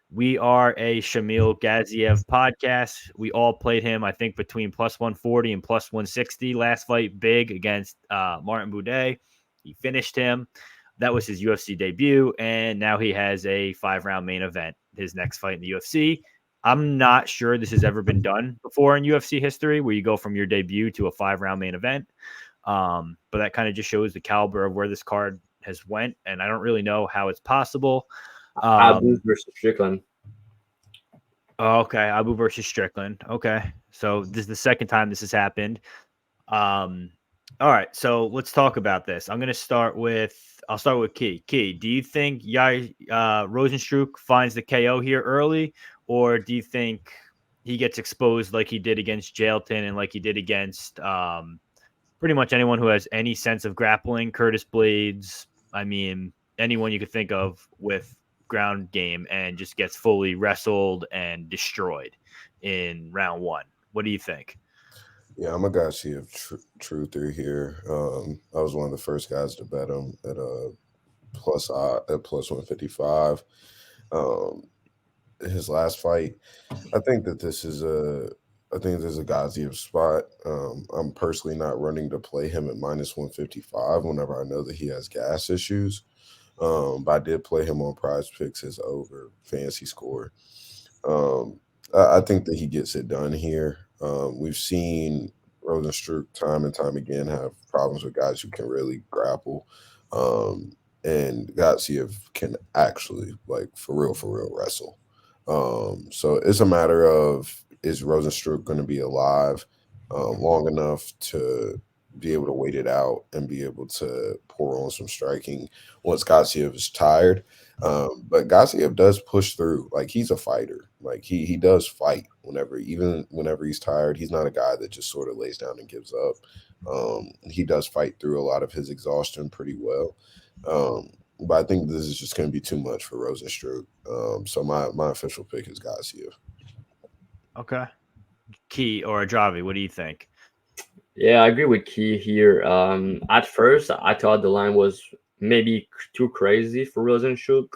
we are a Shamil Gaziev podcast. We all played him, I think, between plus 140 and plus 160. Last fight, big against Martin Boudet. He finished him. That was his UFC debut, and now he has a 5-round main event, his next fight in the UFC. I'm not sure this has ever been done before in UFC history, where you go from your debut to a 5-round main event. But that kind of just shows the caliber of where this card has went, and I don't really know how it's possible. Abu versus Strickland. Okay, Abu versus Strickland. Okay, so this is the second time this has happened. All right, so let's talk about this. I'll start with Key. Key, do you think Rozenstruik finds the KO here early, or do you think he gets exposed like he did against Jailton and like he did against pretty much anyone who has any sense of grappling, Curtis Blades, I mean, anyone you could think of with ground game, and just gets fully wrestled and destroyed in round 1? What do you think? Yeah, I'm a Gaziev truther here. I was one of the first guys to bet him at plus 155. His last fight, I think this is a Gaziev spot. I'm personally not running to play him at minus 155 whenever I know that he has gas issues. But I did play him on Prize Picks as over fancy score. I think that he gets it done here. We've seen Rozenstruik time and time again have problems with guys who can really grapple. And Gaziev can actually, like, for real wrestle. So it's a matter of, is Rozenstruik going to be alive long enough to be able to wait it out and be able to pour on some striking once Gaziev is tired. But Gaziev does push through. Like, he's a fighter. Like, he does fight whenever he's tired. He's not a guy that just sort of lays down and gives up. He does fight through a lot of his exhaustion pretty well. But I think this is just going to be too much for Rozenstruik. So my official pick is Gaziev. Okay. Key or Dravhy, what do you think? Yeah, I agree with Key here. At first, I thought the line was maybe too crazy for Rozenstruik,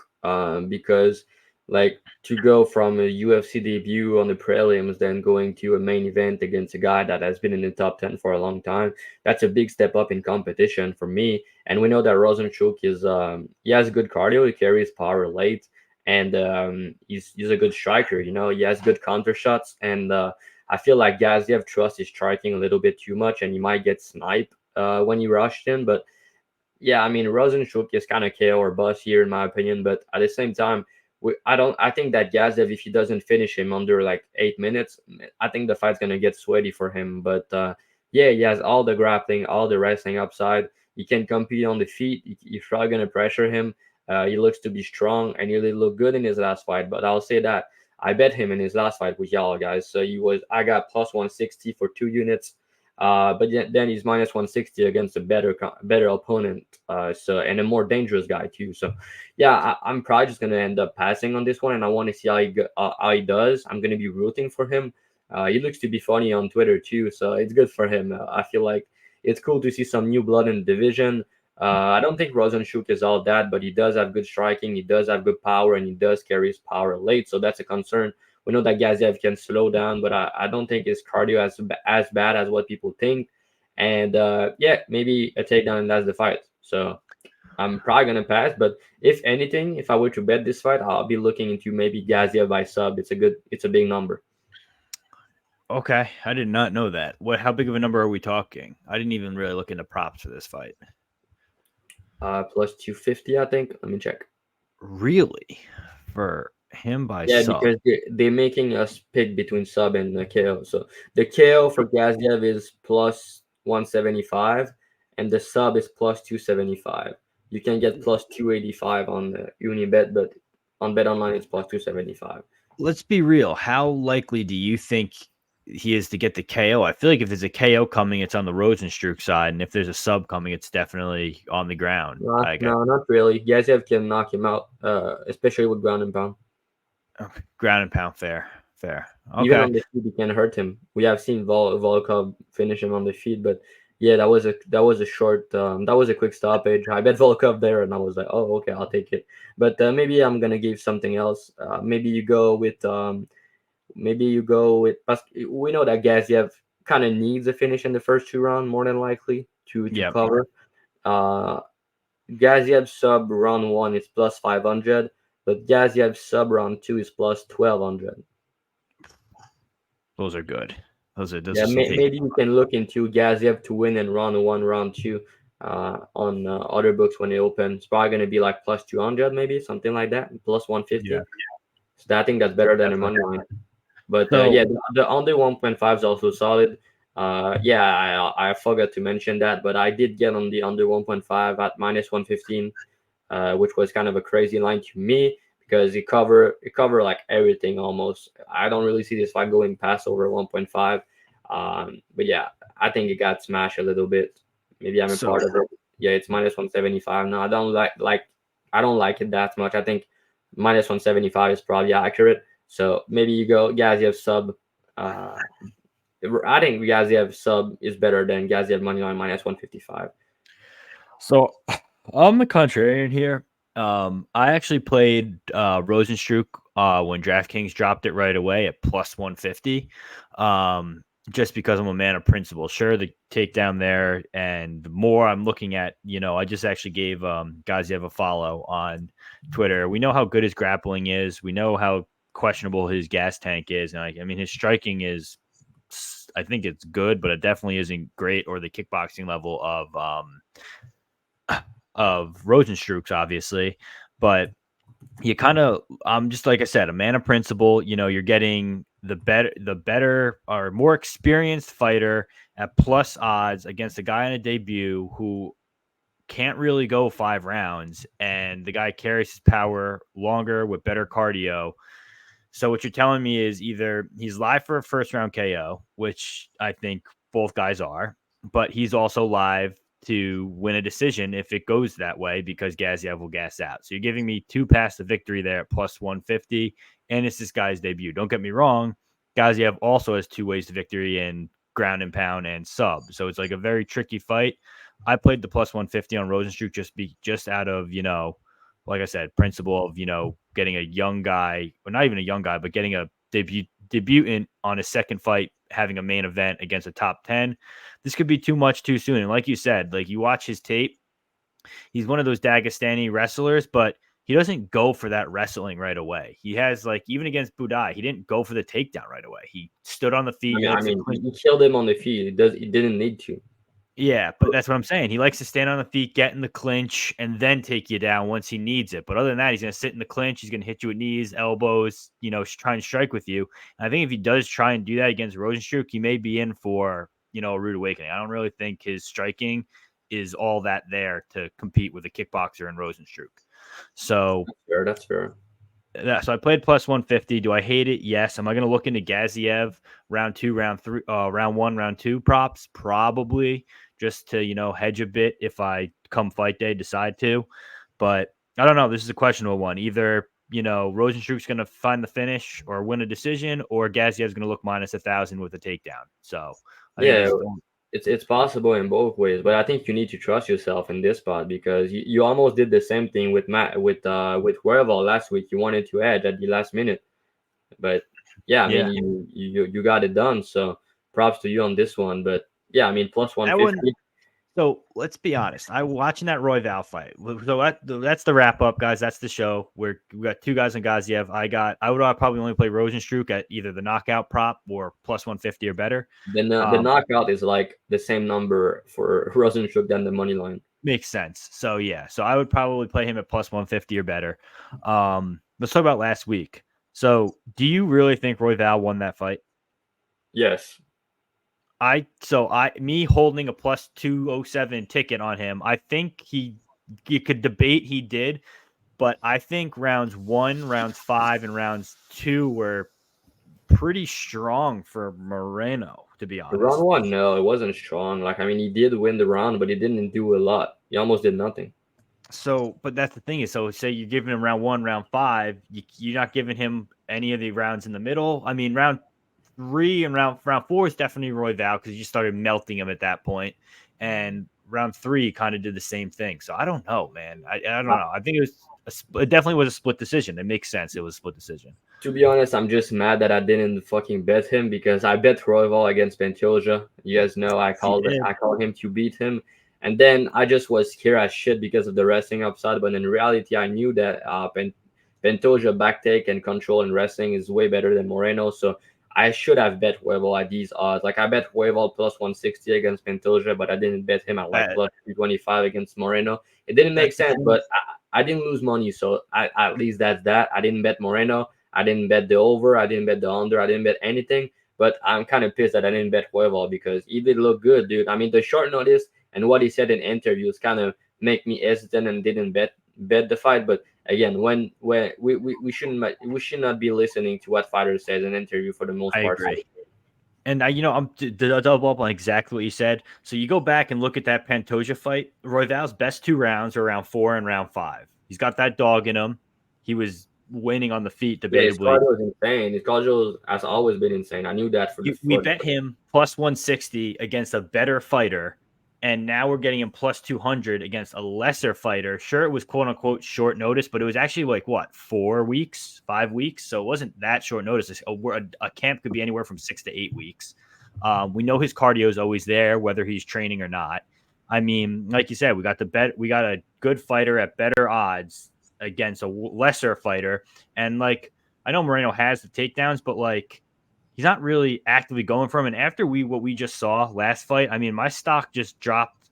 because, like, to go from a UFC debut on the prelims, then going to a main event against a guy that has been in the top 10 for a long time, that's a big step up in competition for me. And we know that Rozenstruik he has good cardio, he carries power late, and he's a good striker. He has good counter shots, and I feel like Gaziev trusts his striking a little bit too much, and he might get sniped when he rushed in. But yeah, I mean, Rozenstruik is kind of KO or bust here, in my opinion. But at the same time, I think that Gaziev, if he doesn't finish him under like 8 minutes, I think the fight's gonna get sweaty for him. But yeah, he has all the grappling, all the wrestling upside. He can compete on the feet. You're probably gonna pressure him. He looks to be strong, and he really looked good in his last fight. But I'll say that I bet him in his last fight with y'all guys. So I got plus 160 for 2 units. But then he's minus 160 against a better opponent. And a more dangerous guy too. So yeah, I'm probably just gonna end up passing on this one, and I want to see how he does. I'm gonna be rooting for him. He looks to be funny on Twitter too, so it's good for him. I feel like it's cool to see some new blood in the division. I don't think Rosenstruck is all that, but he does have good striking, he does have good power, and he does carry his power late, so that's a concern. We know that Gaziev can slow down, but I don't think his cardio as bad as what people think. And yeah, maybe a takedown and that's the fight. So I'm probably gonna pass, but if anything, if I were to bet this fight, I'll be looking into maybe Gaziev by sub. It's a big number. Okay, I did not know that. How big of a number are we talking? I didn't even really look into props for this fight. Plus 250, I think. Let me check. Really? For him by Yeah, sub? because they're making us pick between sub and KO. So the KO for Gaziev is plus 175, and the sub is plus 275. You can get plus 285 on the Unibet, but on Bet Online it's plus 275. Let's be real. How likely do you think he is to get the KO? I feel like if there's a KO coming, it's on the Rosenstruck side, and if there's a sub coming, it's definitely on the ground. No, not really. Gaziev can knock him out, especially with ground and pound. Okay. Ground and pound, fair. Okay. Even on the feet, he can hurt him. We have seen Volkov finish him on the feet, but yeah, that was a short, that was a quick stoppage. I bet Volkov there, and I was like, oh, okay, I'll take it. But maybe I'm gonna give something else. Maybe you go with, we know that Gaziev kind of needs a finish in the first 2 rounds more than likely to cover. Gaziev sub round 1 is plus 500, but Gaziev sub round 2 is plus 1200. Those are good. Maybe you can look into Gaziev to win in round 1, round 2 on other books when they open. It's probably going to be like plus 200, maybe something like that, plus 150. Yeah. So I think that's better than a money line. But the under 1.5 is also solid. I forgot to mention that, but I did get on the under 1.5 at minus 115, which was kind of a crazy line to me because it cover like everything almost. I don't really see this fight going past over 1.5. But yeah, I think it got smashed a little bit. Maybe I'm a part of it. Yeah, it's minus 175 now. I don't like it that much. I think minus 175 is probably accurate. So maybe you go Gaziev sub. I think Gaziev sub is better than Gaziev money line minus 155. So I'm the contrarian here. I actually played Rosenstruck when DraftKings dropped it right away at plus 150. Just because I'm a man of principle. Sure, the takedown there, and the more I'm looking at, I just actually gave Gaziev a follow on Twitter. We know how good his grappling is. We know how questionable his gas tank is. And his striking is, I think it's good, but it definitely isn't great or the kickboxing level of Rosenstruck's, obviously. But you kind of, just like I said, a man of principle. You're getting the better or more experienced fighter at plus odds against a guy on a debut who can't really go 5 rounds, and the guy carries his power longer with better cardio. So what you're telling me is either he's live for a first round KO, which I think both guys are, but he's also live to win a decision if it goes that way because Gaziev will gas out. So you're giving me 2 paths to victory there at plus 150, and it's this guy's debut. Don't get me wrong. Gaziev also has 2 ways to victory in ground and pound and sub. So it's like a very tricky fight. I played the plus 150 on Rosenstruck just out of, like I said, principle of, getting a young guy, or not even a young guy, but getting a debutant on a second fight, having a main event against a top 10. This could be too much too soon. And like you said, like you watch his tape, he's one of those Dagestani wrestlers, but he doesn't go for that wrestling right away. He has even against Budai, he didn't go for the takedown right away. He stood on the feet. He killed him on the feet. He didn't need to. Yeah, but that's what I'm saying. He likes to stand on the feet, get in the clinch, and then take you down once he needs it. But other than that, he's going to sit in the clinch. He's going to hit you with knees, elbows, try and strike with you. And I think if he does try and do that against Rosenstruck, he may be in for, a rude awakening. I don't really think his striking is all that there to compete with a kickboxer and Rosenstruck. So That's fair. So I played plus 150. Do I hate it? Yes. Am I going to look into Gaziev round 2, round 3, round 1, round 2 props? Probably, just to, hedge a bit if I come fight day decide to. But I don't know. This is a questionable one. Either, Rosenstruck's going to find the finish or win a decision, or Gaziev's going to look minus 1,000 with a takedown. So I think Yeah, it's possible in both ways, but I think you need to trust yourself in this spot because you almost did the same thing with with Werval last week. You wanted to edge at the last minute, but yeah, I mean you got it done. So props to you on this one. But yeah, I mean plus 150. So let's be honest. I watching that Royval fight. So that's the wrap up, guys. That's the show. We got 2 guys on Gaziev. I would probably only play Rosenstruck at either the knockout prop or plus 150 or better. The knockout is like the same number for Rosenstruck than the money line. Makes sense. So yeah. So I would probably play him at plus 150 or better. Let's talk about last week. So do you really think Royval won that fight? Yes. Me holding a plus 207 ticket on him, I think you could debate he did, but I think rounds 1, rounds 5, and rounds 2 were pretty strong for Moreno, to be honest. Round 1, no, it wasn't strong. Like, I mean, he did win the round, but he didn't do a lot. He almost did nothing. So, but that's the thing is, so say you're giving him round 1, round 5, you're not giving him any of the rounds in the middle. I mean, round 3 and round 4 is definitely Royval because you started melting him at that point, and round 3 kind of did the same thing. So I don't know, man. I don't know. I think it definitely was a split decision. It makes sense. It was a split decision. To be honest, I'm just mad that I didn't fucking bet him because I bet Royval against Pantoja. You guys know I called him to beat him. And then I just was scared as shit because of the wrestling upside. But in reality, I knew that Pantoja back take and control and wrestling is way better than Moreno. So I should have bet Royval at these odds. Like I bet Royval plus 160 against Pantoja, but I didn't bet him at like plus 325 against Moreno. It didn't make sense, but I didn't lose money. So at least that's that. I didn't bet Moreno. I didn't bet the over. I didn't bet the under. I didn't bet anything. But I'm kind of pissed that I didn't bet Royval because he did look good, dude. I mean, the short notice and what he said in interviews kind of make me hesitant and didn't bet the fight. But again, when we should not be listening to what fighter says in an interview for the most part. I agree. And I'm to double up on exactly what you said. So you go back and look at that Pantoja fight. Royval's best 2 rounds are round 4 and round 5. He's got that dog in him. He was winning on the feet, debatably. Yeah, his cardio is insane. His cardio has always been insane. I knew that we bet him plus 160 against a better fighter. And now we're getting him plus 200 against a lesser fighter. Sure, it was quote unquote short notice, but it was actually like 4 weeks, 5 weeks. So it wasn't that short notice. A camp could be anywhere from 6 to 8 weeks. We know his cardio is always there, whether he's training or not. I mean, like you said, we got a good fighter at better odds against a lesser fighter. And like, I know Moreno has the takedowns, but like, he's not really actively going for him. And after what we just saw last fight, I mean, my stock just dropped.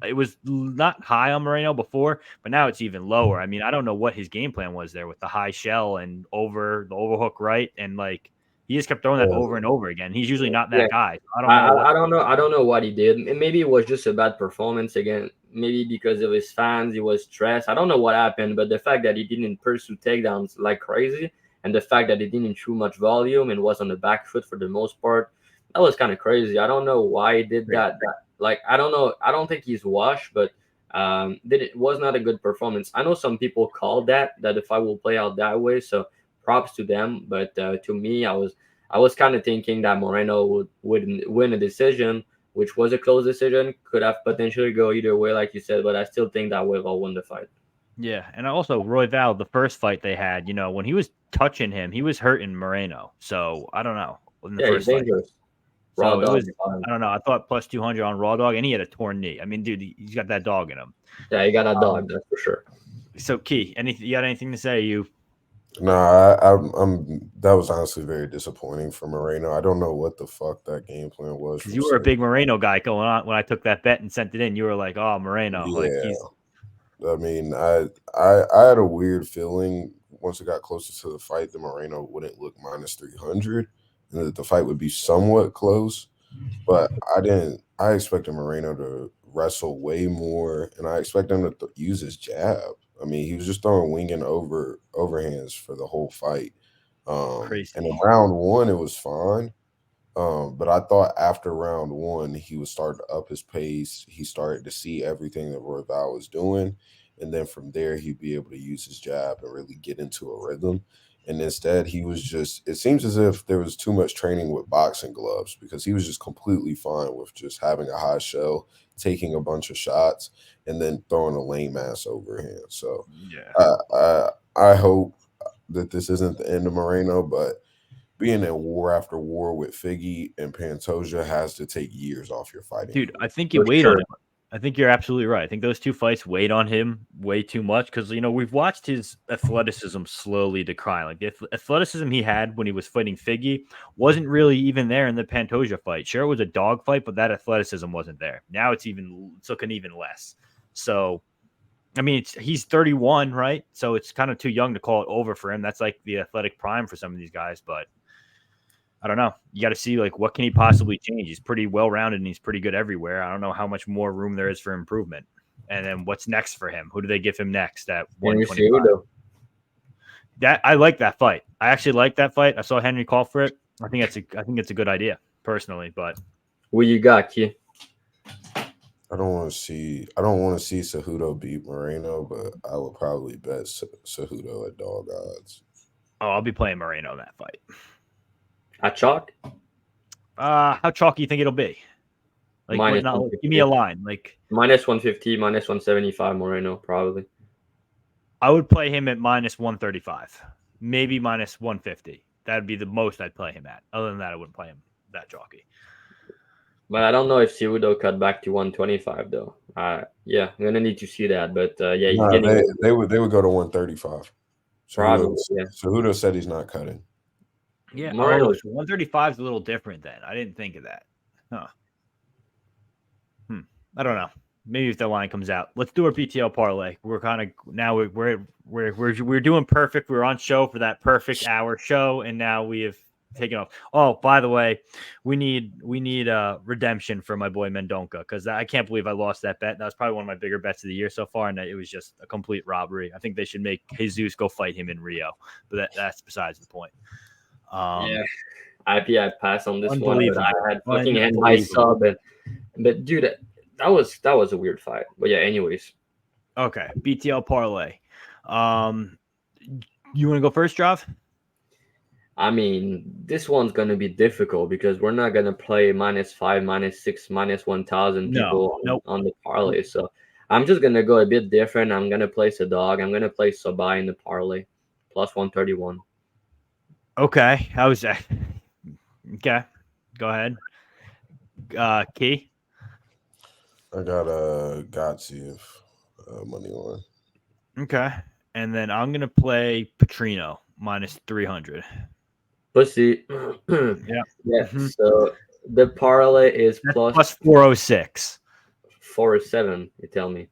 It was not high on Moreno before, but now it's even lower. I mean, I don't know what his game plan was there with the high shell and the overhook right, and like he just kept throwing that over and over again. He's usually not that guy. I don't know. I don't know what he did. Maybe it was just a bad performance again. Maybe because of his fans, he was stressed. I don't know what happened, but the fact that he didn't pursue takedowns like crazy. And the fact that he didn't chew much volume and was on the back foot for the most part, that was kind of crazy. I don't know why he did that. Like, I don't know. I don't think he's washed, but it was not a good performance. I know some people call that the fight will play out that way. So props to them. But to me, I was kind of thinking that Moreno would win a decision, which was a close decision. Could have potentially go either way, like you said. But I still think that Royval won the fight. Yeah, and also Royval, the first fight they had, when he was touching him, he was hurting Moreno. So I don't know. In the first fight. Raw dog. I don't know. I thought plus 200 on Raw Dog, and he had a torn knee. I mean, dude, he's got that dog in him. Yeah, he got that dog, that's for sure. So, Key, you got anything to say? No, I'm. That was honestly very disappointing for Moreno. I don't know what the fuck that game plan was. Because you were a big Moreno guy going on when I took that bet and sent it in. You were like, "Oh, Moreno." Yeah. Like he's. I mean, I had a weird feeling once it got closer to the fight that Moreno wouldn't look minus 300 and that the fight would be somewhat close. But I expected Moreno to wrestle way more, and I expect him to use his jab. I mean, he was just throwing winging overhands for the whole fight. Crazy. And in round one, it was fine. But I thought after round one, he would start to up his pace. He started to see everything that Royval was doing. And then from there, he'd be able to use his jab and really get into a rhythm. And instead, he was just, it seems as if there was too much training with boxing gloves, because he was just completely fine with just having a high shell, taking a bunch of shots, and then throwing a lame ass overhand. So Yeah. I hope that this isn't the end of Moreno, but being in war after war with Figgy and Pantoja has to take years off your fighting. Dude, I think he For weighed sure. on him. I think you're absolutely right. I think those two fights weighed on him way too much because, we've watched his athleticism slowly decline. Like the athleticism he had when he was fighting Figgy wasn't really even there in the Pantoja fight. Sure, it was a dog fight, but that athleticism wasn't there. Now it's looking even less. So, I mean, he's 31, right? So it's kind of too young to call it over for him. That's like the athletic prime for some of these guys, but I don't know. You got to see what can he possibly change. He's pretty well rounded and he's pretty good everywhere. I don't know how much more room there is for improvement. And then what's next for him? Who do they give him next at Henry 125? Cejudo. That I like that fight. I actually like that fight. I saw Henry call for it. I think it's a good idea personally. But Who you got, Key? I don't want to see Cejudo beat Moreno, but I would probably bet Cejudo at dog odds. I'll be playing Moreno in that fight. At chalk? How chalky you think it'll be? Give me a line. Minus 150, minus 175 Moreno, probably. I would play him at minus 135, maybe minus 150. That'd be the most I'd play him at. Other than that, I wouldn't play him that chalky. But I don't know if Cejudo cut back to 125 though. Yeah, I'm gonna need to see that. But yeah, he's getting they would go to 135. probably. Yeah. Cejudo said he's not cutting. Yeah, Moreno. 135 is a little different then. I didn't think of that. Huh. I don't know. Maybe if the line comes out, let's do our PTL parlay. We're kind of now we're doing perfect. We're on show for that perfect hour show, and now we have taken off. Oh, by the way, we need redemption for my boy Mendonca because I can't believe I lost that bet. That was probably one of my bigger bets of the year so far, and it was just a complete robbery. I think they should make Jesus go fight him in Rio, but that's besides the point. Yeah, I passed on this one, but I had fucking hand high sub, but dude, that was a weird fight. But yeah, anyways. Okay, BTL parlay. You want to go first, Drav? I mean, this one's gonna be difficult because we're not gonna play -5, -6, -1,000 people on the parlay. So I'm just gonna go a bit different. I'm gonna place a dog. I'm gonna place Sabai in the parlay, +131. Okay, how was that? Okay, go ahead. Key. I got Gatsiev money on. Okay, and then I'm gonna play Petrino -300. Pussy. Yeah. Mm-hmm. So the parlay is plus 406. 407. You tell me.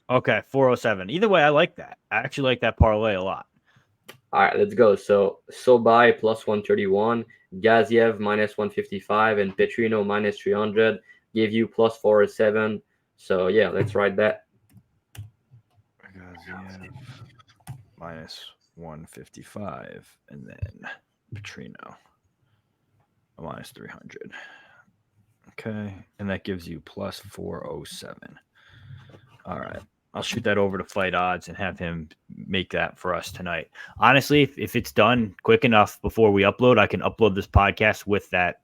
Okay, 407. Either way, I like that. I actually like that parlay a lot. All right, let's go. So Sobai +131, Gaziev -155, and Petrino -300 give you +407. So yeah, let's ride that. Gaziev -155, and then Petrino -300. Okay, and that gives you +407. All right. I'll shoot that over to Fight Odds and have him make that for us tonight. Honestly, if it's done quick enough before we upload, I can upload this podcast with that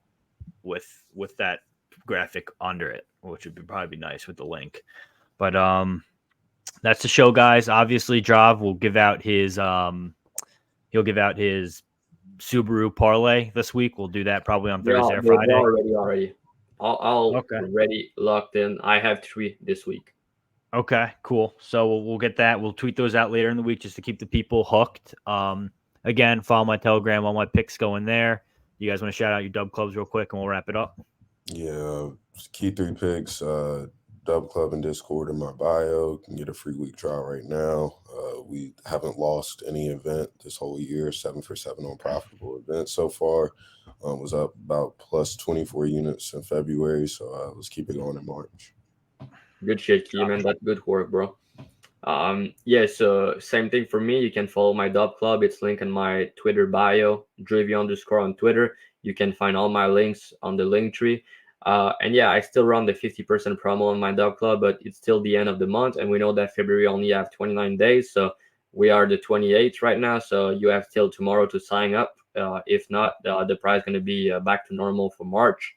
with that graphic under it, which would probably be nice with the link. But that's the show, guys. Obviously, Drav will give out his he'll give out his Subaru parlay this week. We'll do that probably on Thursday or Friday. Already. I'll ready locked in. I have 3 this week. Okay, cool. So we'll get that. We'll tweet those out later in the week just to keep the people hooked. Again, follow my Telegram. All my picks going there. You guys want to shout out your dub clubs real quick, and we'll wrap it up? Yeah, Key3Picks, dub club and Discord in my bio. You can get a free week trial right now. We haven't lost any event this whole year. 7 for 7 on profitable events so far. Was up about +24 units in February, so let's keep it going in March. Good shit, Key, man. That's good work, bro. Yeah, so same thing for me. You can follow my dub club. It's linked in my Twitter bio, Dravy_ on Twitter. You can find all my links on the link tree. And yeah, I still run the 50% promo on my dub club, but it's still the end of the month, and we know that February only have 29 days. So we are the 28th right now, so you have till tomorrow to sign up. If not, the price going to be back to normal for March.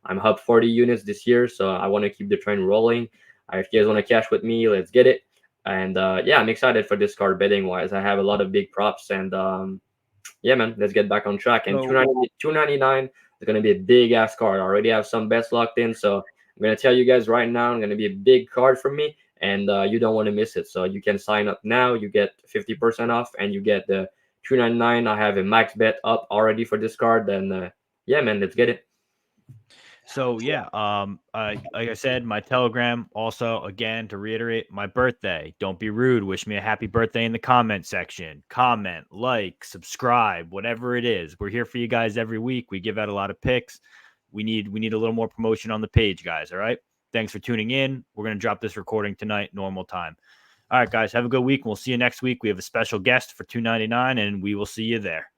I'm up 40 units this year, so I want to keep the train rolling. If you guys want to cash with me, let's get it. And yeah, I'm excited for this card betting wise. I have a lot of big props, and yeah, man, let's get back on track. And So 299 is going to be a big ass card. I already have some bets locked in, so I'm going to tell you guys right now, I'm going to be a big card for me, and you don't want to miss it. So you can sign up now. You get 50% off, and you get the 299. I have a max bet up already for this card. Then yeah, man, let's get it. So yeah, like I said, my Telegram also, again, to reiterate, my birthday. Don't be rude. Wish me a happy birthday in the comment section. Comment, like, subscribe, whatever it is. We're here for you guys every week. We give out a lot of picks. We need a little more promotion on the page, guys. All right. Thanks for tuning in. We're gonna drop this recording tonight, normal time. All right, guys. Have a good week. We'll see you next week. We have a special guest for $2.99, and we will see you there.